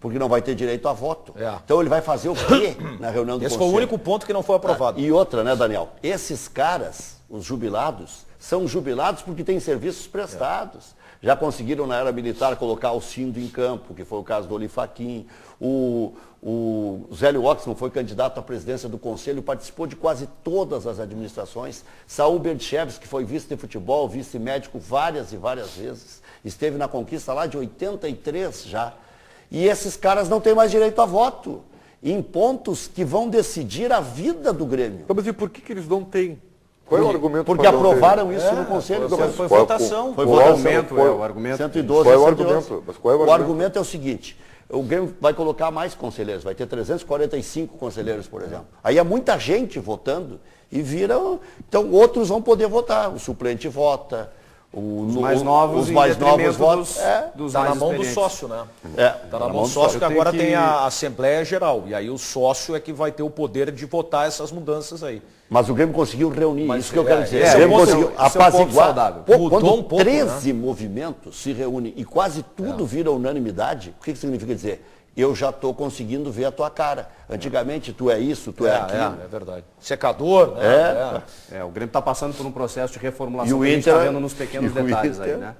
Porque não vai ter direito a voto. Então ele vai fazer o quê na reunião do Conselho?
Esse foi o único ponto que não foi aprovado.
E outra, né, Daniel? Esses caras, os jubilados, são jubilados porque têm serviços prestados. Já conseguiram, na era militar, colocar o Cindo em campo, que foi o caso do Olifaquim. O Zélio Oxman foi candidato à presidência do Conselho, participou de quase todas as administrações. Saúl Berdichevski, que foi vice de futebol, vice-médico várias e várias vezes. Esteve na conquista lá de 83 já. E esses caras não têm mais direito a voto em pontos que vão decidir a vida do Grêmio.
Mas e por que eles não têm? Qual é o argumento?
Porque aprovaram isso no Conselho.
Foi votação.
Foi votação.
O argumento.
112.
Qual é o argumento? Mas qual é o argumento?
O argumento é o seguinte: o Grêmio vai colocar mais conselheiros, vai ter 345 conselheiros, por exemplo. Aí é muita gente votando e viram. Então outros vão poder votar. O suplente vota.
Os mais novos
votam.
Está na mão do sócio, né? Está na mão do sócio, que agora tem a Assembleia Geral. E aí o sócio é que vai ter o poder de votar essas mudanças aí.
Mas o Grêmio conseguiu reunir, isso que eu quero dizer.
O
Grêmio conseguiu
apaziguar.
Quando
um pouco,
13 movimentos se reúnem e quase tudo vira unanimidade, o que significa dizer? Eu já estou conseguindo ver a tua cara. Antigamente tu é isso, tu é aquilo.
É verdade. Secador, né?
O Grêmio está passando por um processo de reformulação
E o
que a gente
Inter,
está vendo nos pequenos detalhes
Inter.
aí, né?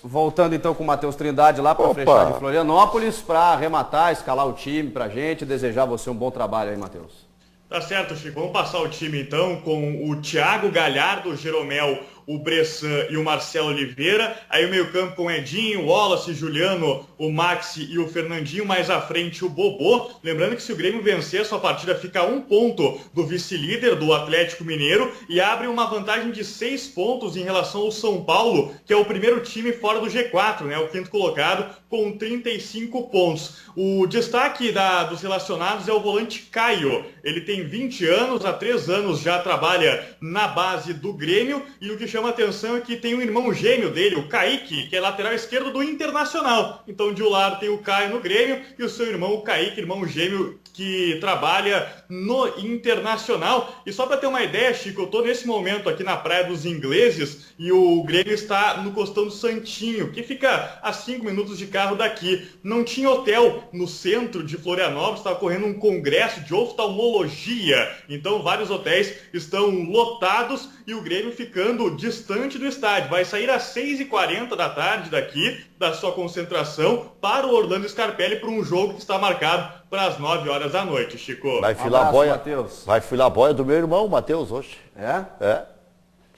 Voltando então com o Matheus Trindade lá para fechar de Florianópolis, para arrematar, escalar o time para a gente, desejar você um bom trabalho aí, Matheus.
Tá certo, Chico. Vamos passar o time então com o Thiago Galhardo, o Jeromel, o Bressan e o Marcelo Oliveira. Aí o meio-campo com o Edinho, o Wallace, Juliano, o Maxi e o Fernandinho. Mais à frente o Bobô. Lembrando que se o Grêmio vencer, sua partida fica a 1 ponto do vice-líder, do Atlético Mineiro, e abre uma vantagem de 6 pontos em relação ao São Paulo, que é o primeiro time fora do G4, né? O quinto colocado, com 35 pontos. O destaque dos relacionados é o volante Caio. Ele tem 20 anos, há 3 anos já trabalha na base do Grêmio, e o que chama atenção é que tem um irmão gêmeo dele, o Kaique, que é lateral esquerdo do Internacional. Então de um lado tem o Caio no Grêmio e o seu irmão, o Kaique, irmão gêmeo que trabalha no Internacional. E só para ter uma ideia, Chico, eu estou nesse momento aqui na Praia dos Ingleses e o Grêmio está no Costão do Santinho, que fica a 5 minutos de carro daqui. Não tinha hotel no centro de Florianópolis, estava correndo um congresso de oftalmologia. Então vários hotéis estão lotados e o Grêmio ficando distante do estádio. Vai sair às 6h40 da tarde daqui, da sua concentração, para o Orlando Scarpelli, para um jogo que está marcado para as 9 horas da noite, Chico.
Vai filar a boia.
Matheus.
Vai filar a boia do meu irmão, Matheus, hoje.
É?
É.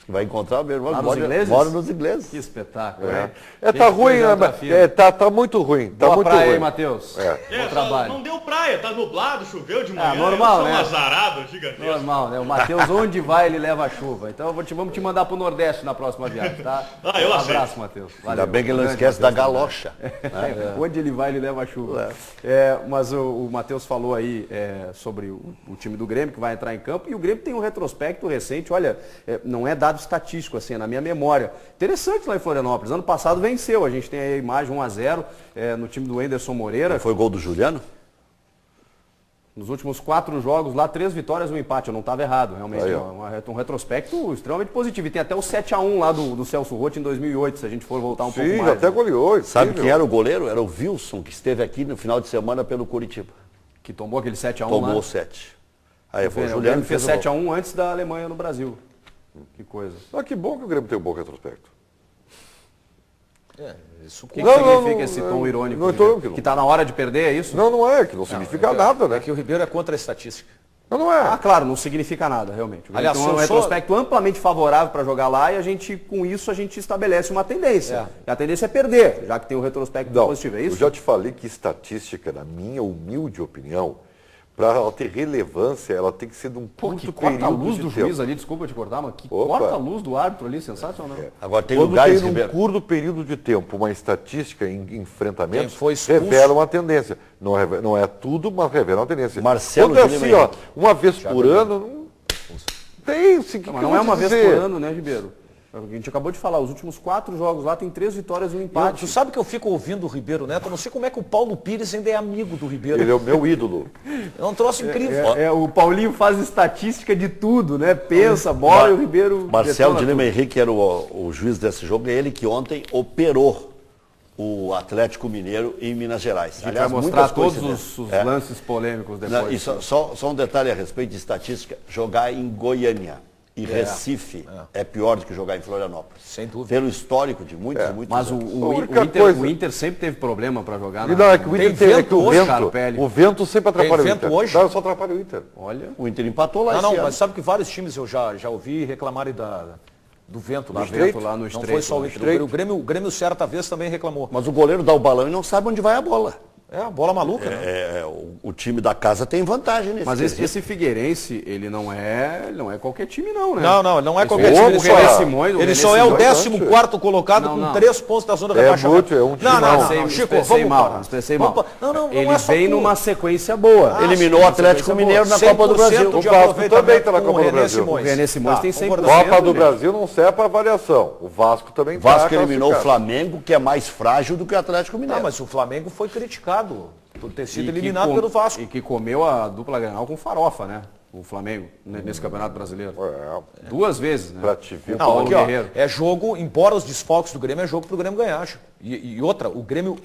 Vai encontrar meu irmão.
Lá nos ingleses?
Mora nos ingleses.
Que espetáculo,
Tá ruim, tá muito ruim. Tá
Boa
muito
praia
ruim.
aí, Matheus. Bom
Só
trabalho.
não deu praia, tá nublado, choveu de manhã.
normal,
eu sou
né?
um azarado gigantesco.
Normal, né? O Matheus, onde vai, ele leva a chuva. Então vamos te mandar pro Nordeste na próxima viagem, tá?
Eu
um
aceito.
abraço, Matheus.
Ainda bem que ele não esquece da galocha.
Onde ele vai, ele leva a chuva. Mas o Matheus falou aí sobre o time do Grêmio, que vai entrar em campo, e o Grêmio tem um retrospecto recente, olha, não é dado estatístico, assim, é na minha memória. Interessante lá em Florianópolis. Ano passado venceu, a gente tem aí a imagem 1-0 no time do Anderson Moreira.
Foi gol do Juliano?
Nos últimos 4 jogos lá, 3 vitórias e um empate. Eu não estava errado, realmente.
Aí,
Um retrospecto extremamente positivo. E tem até o 7-1 lá do Celso Roth em 2008, se a gente for voltar um pouco mais.
Sim, até goleou.
Sabe quem era o goleiro? Era o Wilson, que esteve aqui no final de semana pelo Curitiba.
Que tomou aquele 7-1 lá.
Tomou o 7. Aí foi o
O
Juliano
Grêmio
que
fez
fez o gol.
7-1 antes da Alemanha no Brasil. Que coisa.
Que bom que o Grêmio tem um bom retrospecto.
O que significa esse tom irônico?
Não,
Que está na hora de perder, é isso?
Não é, que não significa nada, né?
É que o Ribeiro é contra a estatística.
Não é.
Claro, não significa nada, realmente.
Aliás,
então é um retrospecto amplamente favorável para jogar lá e a gente, com isso, a gente estabelece uma tendência. E a tendência é perder, já que tem o retrospecto positivo, é isso?
Eu já te falei que estatística, na minha humilde opinião, para ela ter relevância, ela tem que ser de um curto
Corta a
período
luz
de
do
tempo.
juiz ali, desculpa te cortar, mas que
Opa.
corta a luz do árbitro ali, sensacional.
Agora tem
Quando
lugares,
tem num
Ribeiro.
curto período de tempo uma estatística em enfrentamentos,
Quem foi expulso?
revela uma tendência. Não é tudo, mas revela uma tendência.
Marcelo
Quando é
de
assim,
Lima
uma vez por ano, não tem...
Mas não é uma vez por ano, né, Ribeiro? A gente acabou de falar, os últimos 4 jogos lá tem 3 vitórias e um empate.
Tu sabe que eu fico ouvindo o Ribeiro Neto? Eu não sei como é que o Paulo Pires ainda é amigo do Ribeiro.
Ele é o meu ídolo.
É um troço incrível.
O Paulinho faz estatística de tudo, né? Pensa, bola e o Ribeiro...
Marcelo de
detona
Lima
tudo.
Henrique era o juiz desse jogo, é ele que ontem operou o Atlético Mineiro em Minas Gerais.
A gente vai mostrar todos os lances polêmicos depois.
Não, e só um detalhe a respeito de estatística, jogar em Goiânia e Recife é pior do que jogar em Florianópolis.
Sem dúvida.
Pelo histórico de muitos e muitos
Mas
anos.
o Inter sempre teve problema para jogar
E não, é que o Inter tem
vento hoje,
o vento sempre atrapalha o
vento
Inter.
hoje?
Não, só atrapalha o Inter.
Olha,
O Inter empatou lá
Não,
esse ano.
mas sabe que vários times eu já ouvi reclamarem do vento lá.
vento lá no
Não
Estreito,
foi só o
no
Inter. O Grêmio certa vez também reclamou.
Mas o goleiro dá o balão e não sabe onde vai a bola.
É a bola maluca, né?
O time da casa tem vantagem nesse
mas
quesito.
esse Figueirense, ele não é qualquer time não, né?
Não, ele não é
Esse
qualquer
time.
time.
O René Simões,
Ele só é o
René
14º colocado
Não,
com
não.
3 pontos da zona de
É
rebaixamento.
muito, é um time
Não,
mal.
Chico,
expressei
vamos
mal,
parar.
expressei
Vamos
mal.
parar. Não
Ele
é só
vem
tu.
numa sequência boa.
Eliminou o Atlético Mineiro na Copa do Brasil.
100% de
O Vasco
aproveitamento
também tá na
com o
Copa do
René
Brasil.
Simões.
O René Simões tem 100%.
Copa do
gente.
Brasil não serve para avaliação. O Vasco também
O Vasco
tá
eliminou o
classificado.
Flamengo, que é mais frágil do que o Atlético
Ah,
Mineiro.
mas o Flamengo foi criticado por ter sido
E que
eliminado pelo Vasco.
E que comeu a dupla Grenal com farofa, né? O Flamengo, nesse Campeonato Brasileiro. 2 vezes, né?
Pra te ver.
O
Não,
Paulo
aqui, ó,
Guerreiro.
é jogo, embora os desfalques do Grêmio, é jogo pro Grêmio ganhar. Chico. E outra, o Grêmio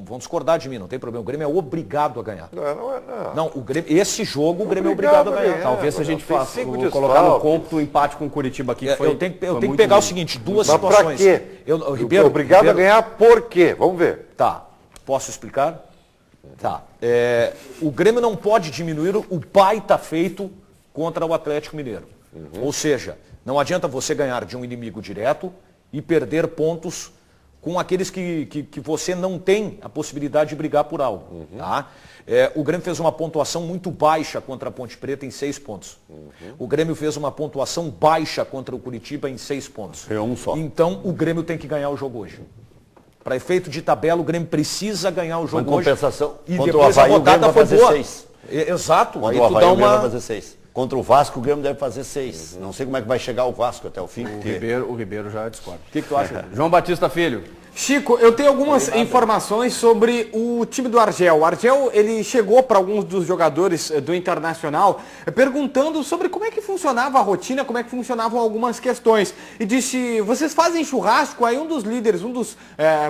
vão discordar de mim, não tem problema, o Grêmio é obrigado a ganhar.
Não.
Não, o Grêmio, esse jogo o Grêmio é obrigado a ganhar.
Talvez se a gente
tem
faça,
5
vou colocar no
desfalques.
cômputo o empate com o Curitiba aqui, que foi
Eu tenho que
foi muito
pegar o
ruim.
seguinte, duas
Mas pra
situações.
quê?
Ribeiro,
Obrigado
Ribeiro,
a ganhar por quê? Vamos ver.
Tá, posso explicar? Tá. O Grêmio não pode diminuir o baita feito contra o Atlético Mineiro. Ou seja, não adianta você ganhar de um inimigo direto e perder pontos com aqueles que você não tem a possibilidade de brigar por algo. Tá? O Grêmio fez uma pontuação muito baixa contra a Ponte Preta em 6 pontos. O Grêmio fez uma pontuação baixa contra o Curitiba em 6 pontos.
É um só.
Então o Grêmio tem que ganhar o jogo hoje. Para efeito de tabela, o Grêmio precisa ganhar o jogo
Em compensação,
hoje. E
contra o
depois
Avaí,
a
o Grêmio
rodada
vai
foi
fazer
boa.
6.
Exato.
Contra
Aí
o
tu
Avaí,
dá
o Grêmio vai
uma...
fazer 6. Contra o Vasco, o Grêmio deve fazer 6. Não sei como é que vai chegar o Vasco até o fim.
O Ribeiro já discorda.
O que tu acha?
João Batista Filho.
Chico, eu tenho algumas informações sobre o time do Argel. O Argel, ele chegou para alguns dos jogadores do Internacional perguntando sobre como é que funcionava a rotina, como é que funcionavam algumas questões. E disse, vocês fazem churrasco? Aí um dos líderes, um dos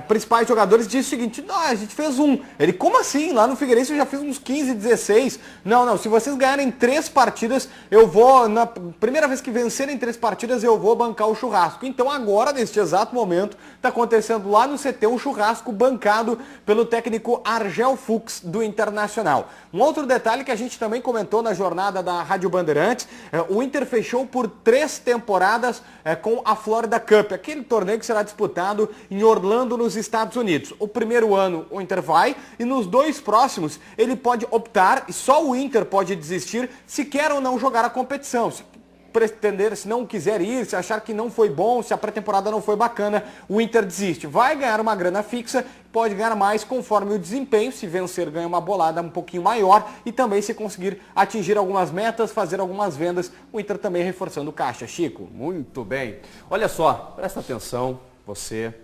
principais jogadores disse o seguinte, não, a gente fez um. Ele, como assim? Lá no Figueirense eu já fiz uns 15, 16. Não, se vocês ganharem 3 partidas, eu vou, na primeira vez que vencerem 3 partidas, eu vou bancar o churrasco. Então agora, neste exato momento, está acontecendo lá lá no CT um churrasco bancado pelo técnico Argel Fuchs do Internacional. Um outro detalhe que a gente também comentou na jornada da Rádio Bandeirantes, o Inter fechou por 3 temporadas com a Florida Cup, aquele torneio que será disputado em Orlando, nos Estados Unidos. O primeiro ano o Inter vai e nos 2 próximos ele pode optar, e só o Inter pode desistir, se quer ou não jogar a competição. Se pretender, se não quiser ir, se achar que não foi bom, se a pré-temporada não foi bacana, o Inter desiste. Vai ganhar uma grana fixa, pode ganhar mais conforme o desempenho, se vencer ganha uma bolada um pouquinho maior e também se conseguir atingir algumas metas, fazer algumas vendas, o Inter também reforçando o caixa. Chico.
Muito bem. Olha só, presta atenção, você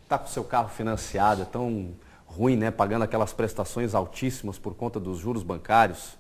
está com o seu carro financiado, é tão ruim, né, pagando aquelas prestações altíssimas por conta dos juros bancários.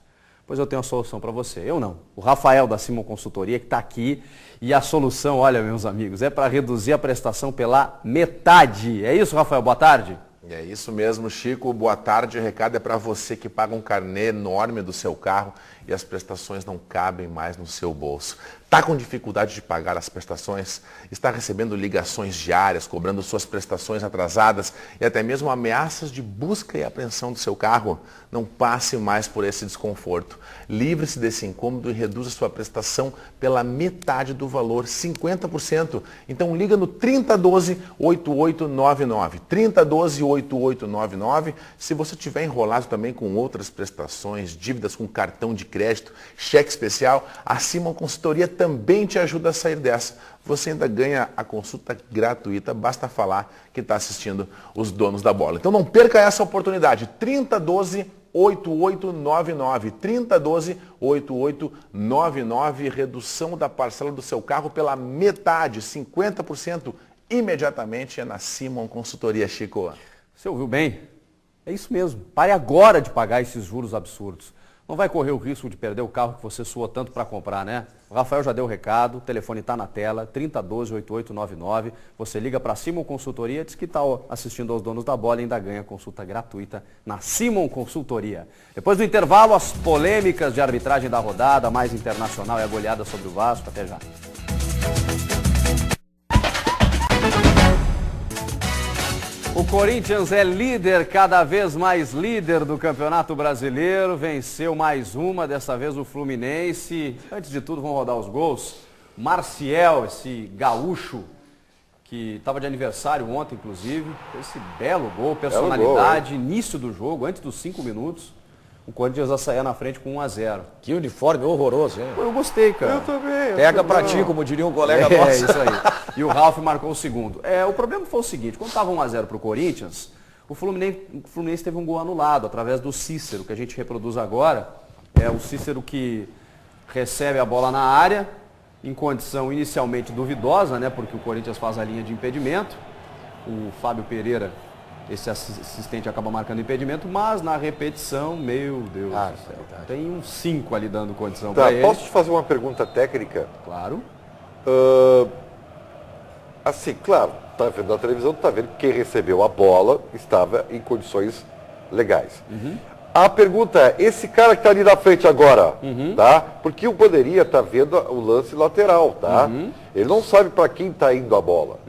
Pois eu tenho a solução para você. Eu não. O Rafael da Simon Consultoria que está aqui e a solução, olha, meus amigos, é para reduzir a prestação pela metade. É isso, Rafael? Boa tarde.
É isso mesmo, Chico. Boa tarde. O recado é para você que paga um carnê enorme do seu carro e as prestações não cabem mais no seu bolso. Está com dificuldade de pagar as prestações? Está recebendo ligações diárias, cobrando suas prestações atrasadas e até mesmo ameaças de busca e apreensão do seu carro? Não passe mais por esse desconforto. Livre-se desse incômodo e reduza sua prestação pela metade do valor, 50%. Então liga no 3012-8899. 3012-8899. Se você tiver enrolado também com outras prestações, dívidas com cartão de crédito, cheque especial, a Simon Consultoria também te ajuda a sair dessa. Você ainda ganha a consulta gratuita, basta falar que está assistindo os donos da bola. Então não perca essa oportunidade. 3012-8899. 3012-8899. Redução da parcela do seu carro pela metade, 50%, imediatamente é na Simon Consultoria, Chico.
Você ouviu bem? É isso mesmo. Pare agora de pagar esses juros absurdos. Não vai correr o risco de perder o carro que você suou tanto para comprar, né? O Rafael já deu o recado, o telefone está na tela, 3012-8899. Você liga para a Simon Consultoria, diz que está assistindo aos donos da bola e ainda ganha consulta gratuita na Simon Consultoria. Depois do intervalo, as polêmicas de arbitragem da rodada, mais internacional e a goleada sobre o Vasco. Até já. O Corinthians é líder, cada vez mais líder do Campeonato Brasileiro, venceu mais uma, dessa vez o Fluminense. Antes de tudo, vamos rodar os gols. Marciel, esse gaúcho, que estava de aniversário ontem, inclusive, esse belo gol, personalidade, início do jogo, antes dos 5 minutos. O Corinthians já saía na frente com 1-0.
Que uniforme horroroso, hein?
Eu gostei, cara.
Eu também.
Pega pra ti, como diria um colega nosso.
É, isso aí. E o Ralf marcou o segundo. O problema foi o seguinte, quando estava 1-0 para o Corinthians, o Fluminense teve um gol anulado através do Cícero, que a gente reproduz agora. É o Cícero que recebe a bola na área, em condição inicialmente duvidosa, né? Porque o Corinthians faz a linha de impedimento. O Fábio Pereira, esse assistente, acaba marcando impedimento, mas na repetição, meu Deus do céu, tem uns 5 ali dando condição para ele.
Posso te fazer uma pergunta técnica?
Claro.
Assim, claro, tá vendo na televisão, tá vendo que quem recebeu a bola estava em condições legais. A pergunta é, esse cara que está ali na frente agora, tá? Porque o bandeirinha está vendo o lance lateral, tá? Ele não sabe para quem está indo a bola.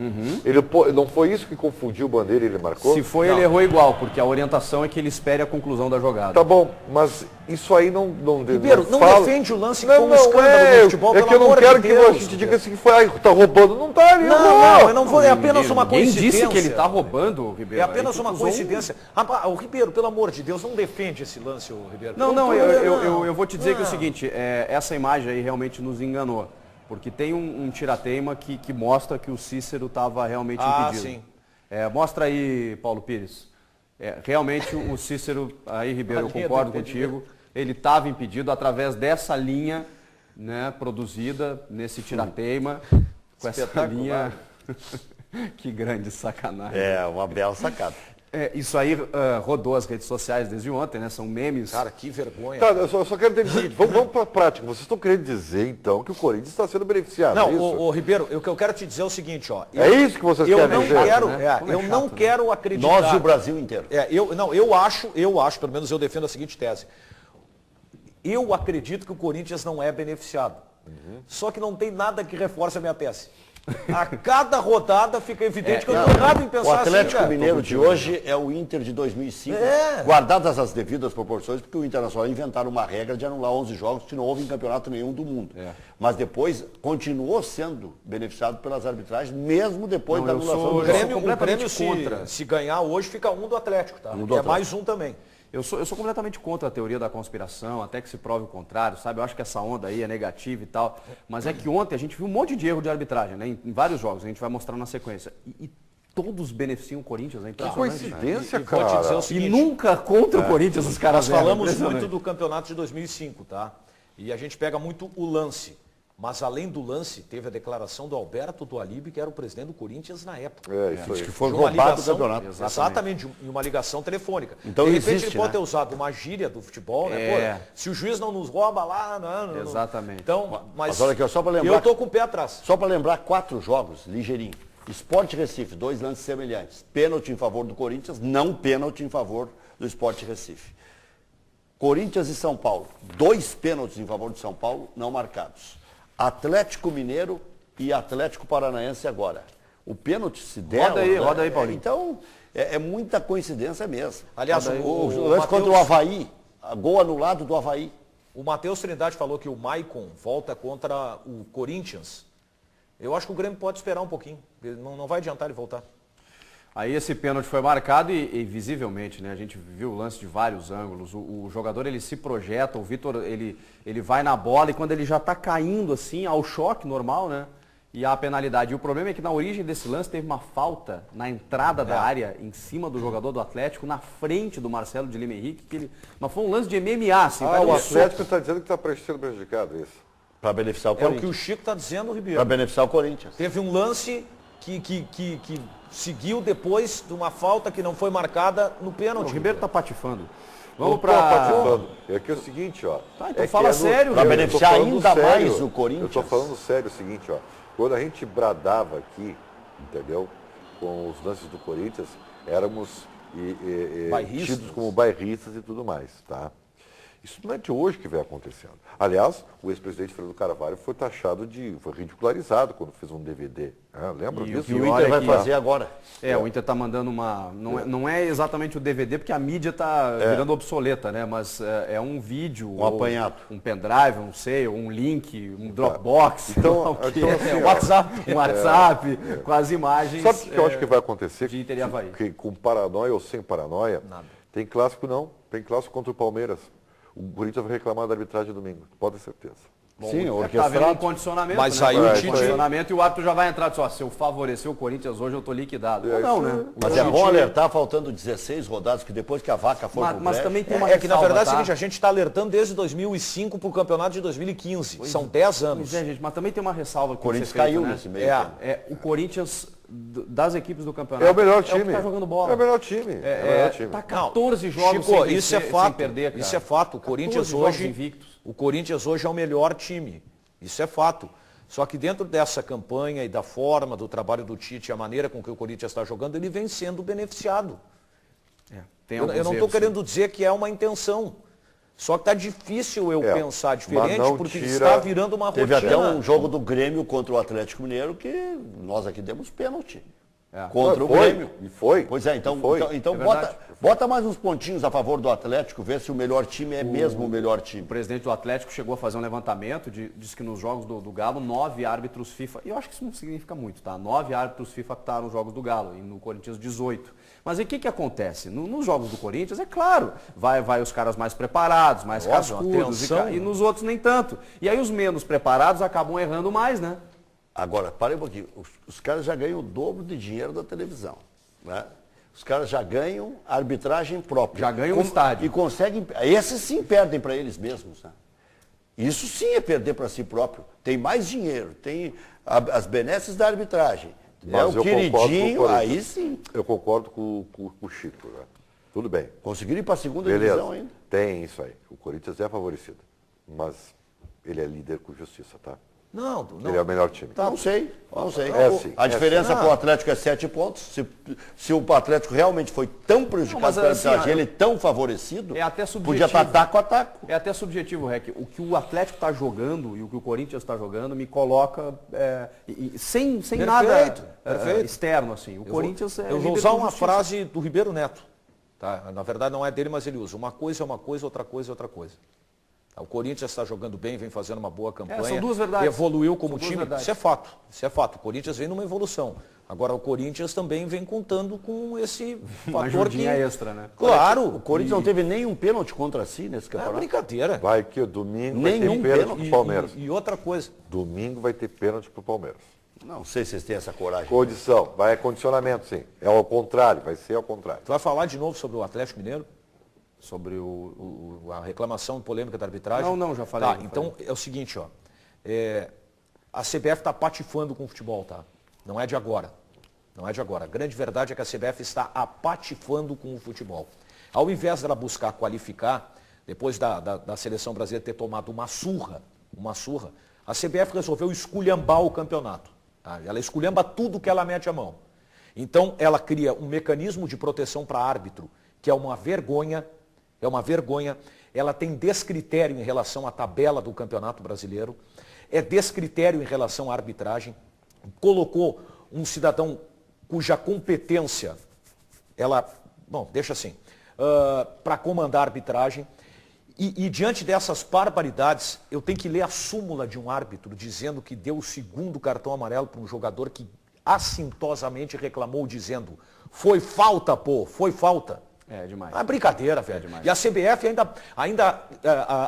Ele, não foi isso que confundiu o bandeira e ele marcou?
Se foi, ele errou igual, porque a orientação é que ele espere a conclusão da jogada.
Tá bom, mas isso aí não
Ribeiro, não
fala...
defende o lance que foi um escândalo no futebol,
é que eu não quero que a gente diga assim que foi, tá roubando, não tá ali.
Não, eu não vou, é apenas uma coincidência.
Quem disse que ele tá roubando, Ribeiro?
É apenas uma coincidência. O Ribeiro, pelo amor de Deus, não defende esse lance, o Ribeiro.
Eu vou te dizer que é o seguinte, essa imagem aí realmente nos enganou. Porque tem um tirateima que mostra que o Cícero estava realmente impedido.
Sim.
Mostra aí, Paulo Pires. Realmente o Cícero, aí Ribeiro, eu concordo contigo, ele estava impedido através dessa linha, né, produzida nesse tirateima, com essa linha. Que grande sacanagem.
É, uma bela sacada.
Isso aí rodou as redes sociais desde ontem, né? São memes.
Cara, que vergonha.
Tá, eu só quero entender o seguinte, vamos para a prática. Vocês estão querendo dizer, então, que o Corinthians está sendo beneficiado,
não,
é isso?
Ribeiro, o que eu quero te dizer é o seguinte, ó.
É isso que vocês querem dizer?
Eu não quero acreditar.
Nós e o Brasil inteiro.
Eu acho, pelo menos eu defendo a seguinte tese. Eu acredito que o Corinthians não é beneficiado. Só que não tem nada que reforce a minha tese. A cada rodada fica evidente que eu estou errado em pensar
O Atlético
assim,
Mineiro de hoje é o Inter de 2005, guardadas as devidas proporções, porque o Internacional inventaram uma regra de anular 11 jogos que não houve em campeonato nenhum do mundo. Mas depois continuou sendo beneficiado pelas arbitragens, mesmo depois da anulação do jogo.
O Grêmio se ganhar hoje, fica um do Atlético, tá? E é mais um também.
Eu sou completamente contra a teoria da conspiração, até que se prove o contrário, sabe? Eu acho que essa onda aí é negativa e tal. Mas é que ontem a gente viu um monte de erro de arbitragem, né? Em vários jogos, a gente vai mostrar na sequência. E todos beneficiam o Corinthians, né?
Que coincidência,
cara. Vou te dizer o seguinte,
e nunca contra o Corinthians os caras
Nós falamos muito do campeonato de 2005, tá? E a gente pega muito o lance. Mas além do lance, teve a declaração do Alberto do Alibe, que era o presidente do Corinthians na época.
Isso aí.
Que foi roubado o campeonato.
Exatamente, em uma ligação telefônica.
Então
de repente
existe,
ele pode ter usado uma gíria do futebol, né? Pô, se o juiz não nos rouba lá, não.
Exatamente.
Então, mas
olha aqui, só para lembrar.
Eu estou com o pé atrás.
Só para lembrar 4 jogos, ligeirinho. Sport Recife, 2 lances semelhantes. Pênalti em favor do Corinthians, não pênalti em favor do Sport Recife. Corinthians e São Paulo, 2 pênaltis em favor de São Paulo, não marcados. Atlético Mineiro e Atlético Paranaense agora. O pênalti se der...
Roda aí, Paulinho.
Então, é muita coincidência mesmo.
Aliás,
o lance contra o Avaí, gol anulado do Avaí.
O Matheus Trindade falou que o Maicon volta contra o Corinthians. Eu acho que o Grêmio pode esperar um pouquinho. Não vai adiantar ele voltar.
Aí esse pênalti foi marcado e visivelmente, né? A gente viu o lance de vários ângulos. O jogador ele se projeta, o Vitor ele vai na bola e quando ele já está caindo assim, ao choque normal, né? E há a penalidade. E o problema é que na origem desse lance teve uma falta na entrada da área, em cima do jogador do Atlético, na frente do Marcelo de Lima Henrique. Mas foi um lance de MMA, assim.
O Atlético está dizendo que está sendo prejudicado, isso.
Para beneficiar o
É
Corinthians.
o que o Chico está dizendo, Ribeiro.
Para beneficiar o Corinthians.
Teve um lance que seguiu depois de uma falta que não foi marcada no pênalti.
O Ribeiro está patifando.
Vamos para... É que é o seguinte, ó.
Então fala sério,
para beneficiar ainda mais o Corinthians.
Eu estou falando sério o seguinte, ó. Quando a gente bradava aqui, entendeu? Com os lances do Corinthians, éramos tidos como bairristas e tudo mais, tá? Isso não é de hoje que vem acontecendo. Aliás, o ex-presidente Fernando Carvalho foi taxado foi ridicularizado quando fez um DVD. Lembra disso?
E o Inter vai fazer agora.
O Inter está mandando uma... Não é exatamente o DVD, porque a mídia está virando obsoleta, né? Mas é um vídeo,
um apanhado,
um pendrive, não sei, um link, um Dropbox,
então assim,
WhatsApp, com as imagens.
Sabe o que eu acho que vai acontecer?
De Inter e Avaí.
Que com paranoia ou sem paranoia,
nada.
Tem clássico não. Tem clássico contra o Palmeiras. O Corinthians vai reclamar da arbitragem domingo, pode ter certeza.
Bom, sim, está havendo um condicionamento,
mas
né?
Aí o
condicionamento e o árbitro já vai entrar só, se eu favorecer o Corinthians hoje eu estou liquidado. Ou não, né?
Mas é bom alertar, faltando 16 rodadas, que depois que a vaca for pro
mas também tem uma
que na verdade é o seguinte, a gente está alertando desde 2005 para o campeonato de 2015. São 10 anos.
Pois é, gente, mas também tem uma ressalva que
o Corinthians caiu nesse meio.
O Corinthians das equipes do campeonato.
É o melhor time.
É o que tá jogando bola.
É o melhor time.
Tá 14 jogos
Chico,
sem
isso é fato.
Sem perder, cara.
Isso é fato. O Corinthians hoje é o melhor time. Isso é fato. Só que dentro dessa campanha e da forma do trabalho do Tite, a maneira com que o Corinthians está jogando, ele vem sendo beneficiado. Eu não estou querendo dizer que é uma intenção. Só que está difícil eu pensar diferente, porque está virando uma rotina.
Teve até um jogo do Grêmio contra o Atlético Mineiro que nós aqui demos pênalti. Contra o Grêmio.
E foi.
Pois é, então bota mais uns pontinhos a favor do Atlético, ver se o melhor time é mesmo o melhor time.
O presidente do Atlético chegou a fazer um levantamento, disse que nos jogos do Galo, 9 árbitros FIFA, e eu acho que isso não significa muito, tá? 9 árbitros FIFA aptaram os jogos do Galo, e no Corinthians 18. Mas aí o que acontece? Nos jogos do Corinthians, é claro, vai os caras mais preparados, mais cascudos, e nos outros nem tanto. E aí os menos preparados acabam errando mais, né?
Agora, parem um pouquinho. Os caras já ganham o dobro de dinheiro da televisão. Né? Os caras já ganham a arbitragem própria.
Já ganham o estádio.
E conseguem... Esses sim perdem para eles mesmos. Né? Isso sim é perder para si próprio. Tem mais dinheiro, tem as benesses da arbitragem.
Mas
o queridinho, aí sim.
Eu concordo com o Chico. Né? Tudo bem.
Conseguiram ir para a segunda divisão ainda.
Tem isso aí. O Corinthians é favorecido. Mas ele é líder com justiça, tá?
Não.
Ele é o melhor time.
Não sei.
Sim,
a diferença
sim.
para o Atlético é 7 pontos. Se o Atlético realmente foi tão prejudicado pela arbitragem, ele tão favorecido, podia estar taco a taco.
É até subjetivo, Rec. O que o Atlético está jogando e o que o Corinthians está jogando me coloca sem nada externo. Assim. Corinthians
eu vou usar uma frase do Ribeiro Neto. Tá? Na verdade não é dele, mas ele usa. Uma coisa é uma coisa, outra coisa é outra coisa. O Corinthians está jogando bem, vem fazendo uma boa campanha,
são duas verdades.
Evoluiu como time, isso é fato. O Corinthians vem numa evolução. Agora o Corinthians também vem contando com esse fator
extra, né?
Claro, o Corinthians não teve nenhum pênalti contra si nesse campeonato.
É brincadeira.
Vai que domingo vai ter pênalti pro Palmeiras.
E outra coisa.
Domingo vai ter pênalti pro Palmeiras.
Não sei se vocês têm essa coragem.
Condição, vai condicionamento, sim. É ao contrário, vai ser ao contrário.
Tu vai falar de novo sobre o Atlético Mineiro?
Sobre
a reclamação polêmica da arbitragem?
Não, já falei.
Tá, então é o seguinte, ó. A CBF está patifando com o futebol, tá? Não é de agora. A grande verdade é que a CBF está apatifando com o futebol. Ao invés dela buscar qualificar, depois da seleção brasileira ter tomado uma surra, a CBF resolveu esculhambar o campeonato. Tá? Ela esculhamba tudo que ela mete a mão. Então ela cria um mecanismo de proteção para árbitro, que é uma vergonha. Ela tem descritério em relação à tabela do Campeonato Brasileiro, é descritério em relação à arbitragem, colocou um cidadão cuja competência, para comandar a arbitragem, e diante dessas barbaridades, eu tenho que ler a súmula de um árbitro dizendo que deu o segundo cartão amarelo para um jogador que assintosamente reclamou, dizendo, foi falta, foi falta.
É demais.
É brincadeira, velho. E a CBF ainda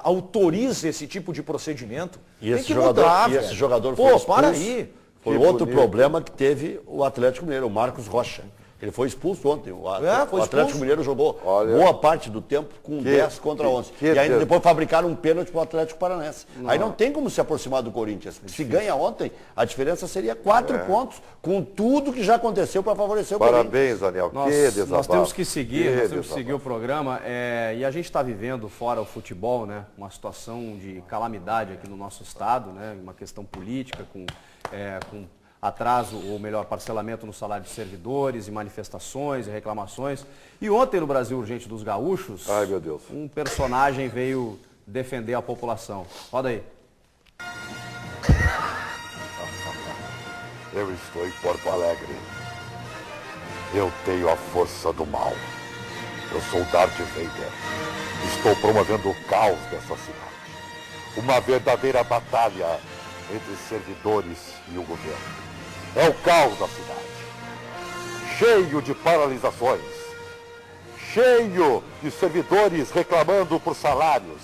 autoriza esse tipo de procedimento.
E esse jogador foi expulso.
Para aí.
Foi outro problema que teve o Atlético Mineiro, o Marcos Rocha. Ele foi expulso ontem. O Atlético Mineiro jogou boa parte do tempo com 10 contra 11. E ainda depois fabricaram um pênalti para o Atlético Paranaense. Aí não tem como se aproximar do Corinthians. Se ganha ontem, a diferença seria 4 pontos, com tudo que já aconteceu para favorecer o Corinthians.
Parabéns, Daniel.
Nós temos que seguir o programa. E a gente está vivendo, fora o futebol, né, uma situação de calamidade aqui no nosso estado, né, uma questão política com atraso, ou melhor, parcelamento no salário de servidores, e manifestações e reclamações. E ontem no Brasil Urgente dos Gaúchos,
ai, meu Deus,
um personagem veio defender a população. Roda aí.
Eu estou em Porto Alegre. Eu tenho a força do mal. Eu sou Darth Vader. Estou promovendo o caos dessa cidade. Uma verdadeira batalha entre servidores e o governo. É o caos da cidade, cheio de paralisações, cheio de servidores reclamando por salários,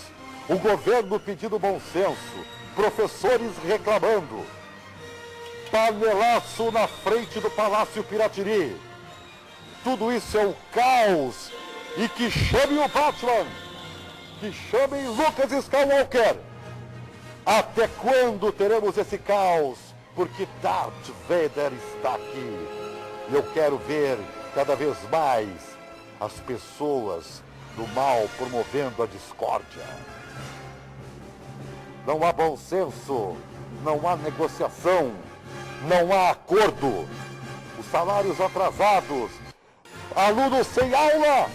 o governo pedindo bom senso, professores reclamando, panelaço na frente do Palácio Piratini. Tudo isso é o caos, e que chamem o Batman, que chamem Lucas Skywalker. Até quando teremos esse caos? Porque Darth Vader está aqui. E eu quero ver cada vez mais as pessoas do mal promovendo a discórdia. Não há bom senso, não há negociação, não há acordo. Os salários atrasados, alunos sem aula,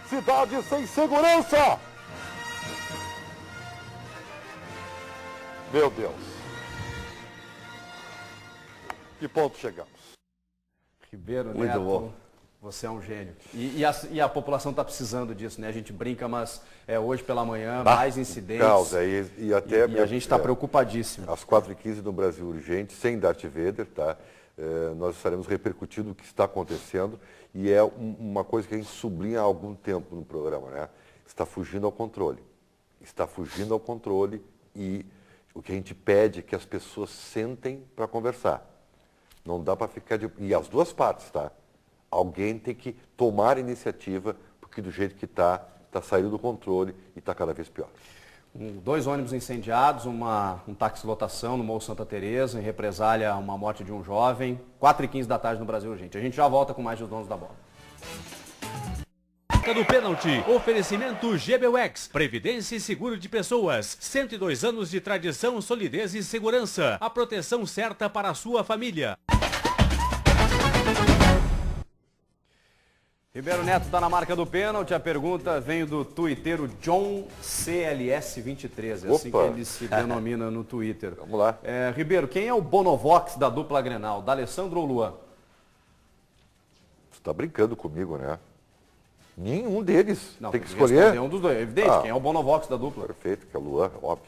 cidade sem segurança. Meu Deus. Que ponto chegamos?
Ribeiro Neto, você é um gênio. E a população está precisando disso, né? A gente brinca, mas hoje pela manhã, mais incidentes.
Causa, e a gente
está preocupadíssimo.
Às 4h15 no Brasil Urgente, sem Darth Vader, tá? Nós estaremos repercutindo o que está acontecendo, e é uma coisa que a gente sublinha há algum tempo no programa, né? Está fugindo ao controle. Está fugindo ao controle, e o que a gente pede é que as pessoas sentem para conversar. Não dá para ficar E as duas partes, tá? Alguém tem que tomar iniciativa, porque do jeito que está saindo do controle e está cada vez pior.
2 ônibus incendiados, um táxi lotação no Morro Santa Teresa, em represália a uma morte de um jovem. 4h15 da tarde no Brasil Urgente. A gente já volta com mais dos Donos da Bola.
marca do pênalti. Oferecimento GBUX, Previdência e Seguro de Pessoas. 102 anos de tradição, solidez e segurança. A proteção certa para a sua família.
Ribeiro Neto está na marca do pênalti. A pergunta vem do tuiteiro John CLS23. É assim que ele se denomina no Twitter.
Vamos lá.
Ribeiro, quem é o Bonovox da dupla Grenal? D'Alessandro ou Luan?
Você está brincando comigo, né? Nenhum deles.
Não,
tem que escolher.
Um dos dois. É evidente, quem é o Bonovox da dupla?
Perfeito, que é o Luan, óbvio.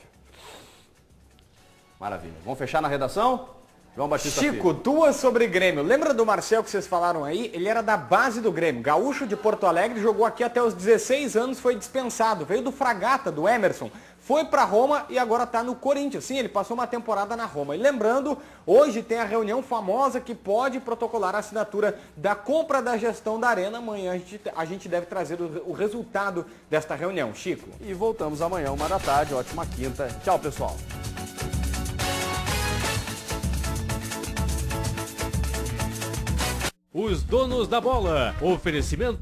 Maravilha. Vamos fechar na redação? João Batista
Chico,
Filho.
duas sobre Grêmio. Lembra do Marcel que vocês falaram aí? Ele era da base do Grêmio. Gaúcho de Porto Alegre, jogou aqui até os 16 anos, foi dispensado. Veio do Fragata, do Emerson. Foi para Roma e agora está no Corinthians. Sim, ele passou uma temporada na Roma. E lembrando, hoje tem a reunião famosa que pode protocolar a assinatura da compra da gestão da Arena. Amanhã a gente deve trazer o resultado desta reunião. Chico.
E voltamos amanhã, 13h. Ótima quinta. Tchau, pessoal.
Os donos da bola. Oferecimento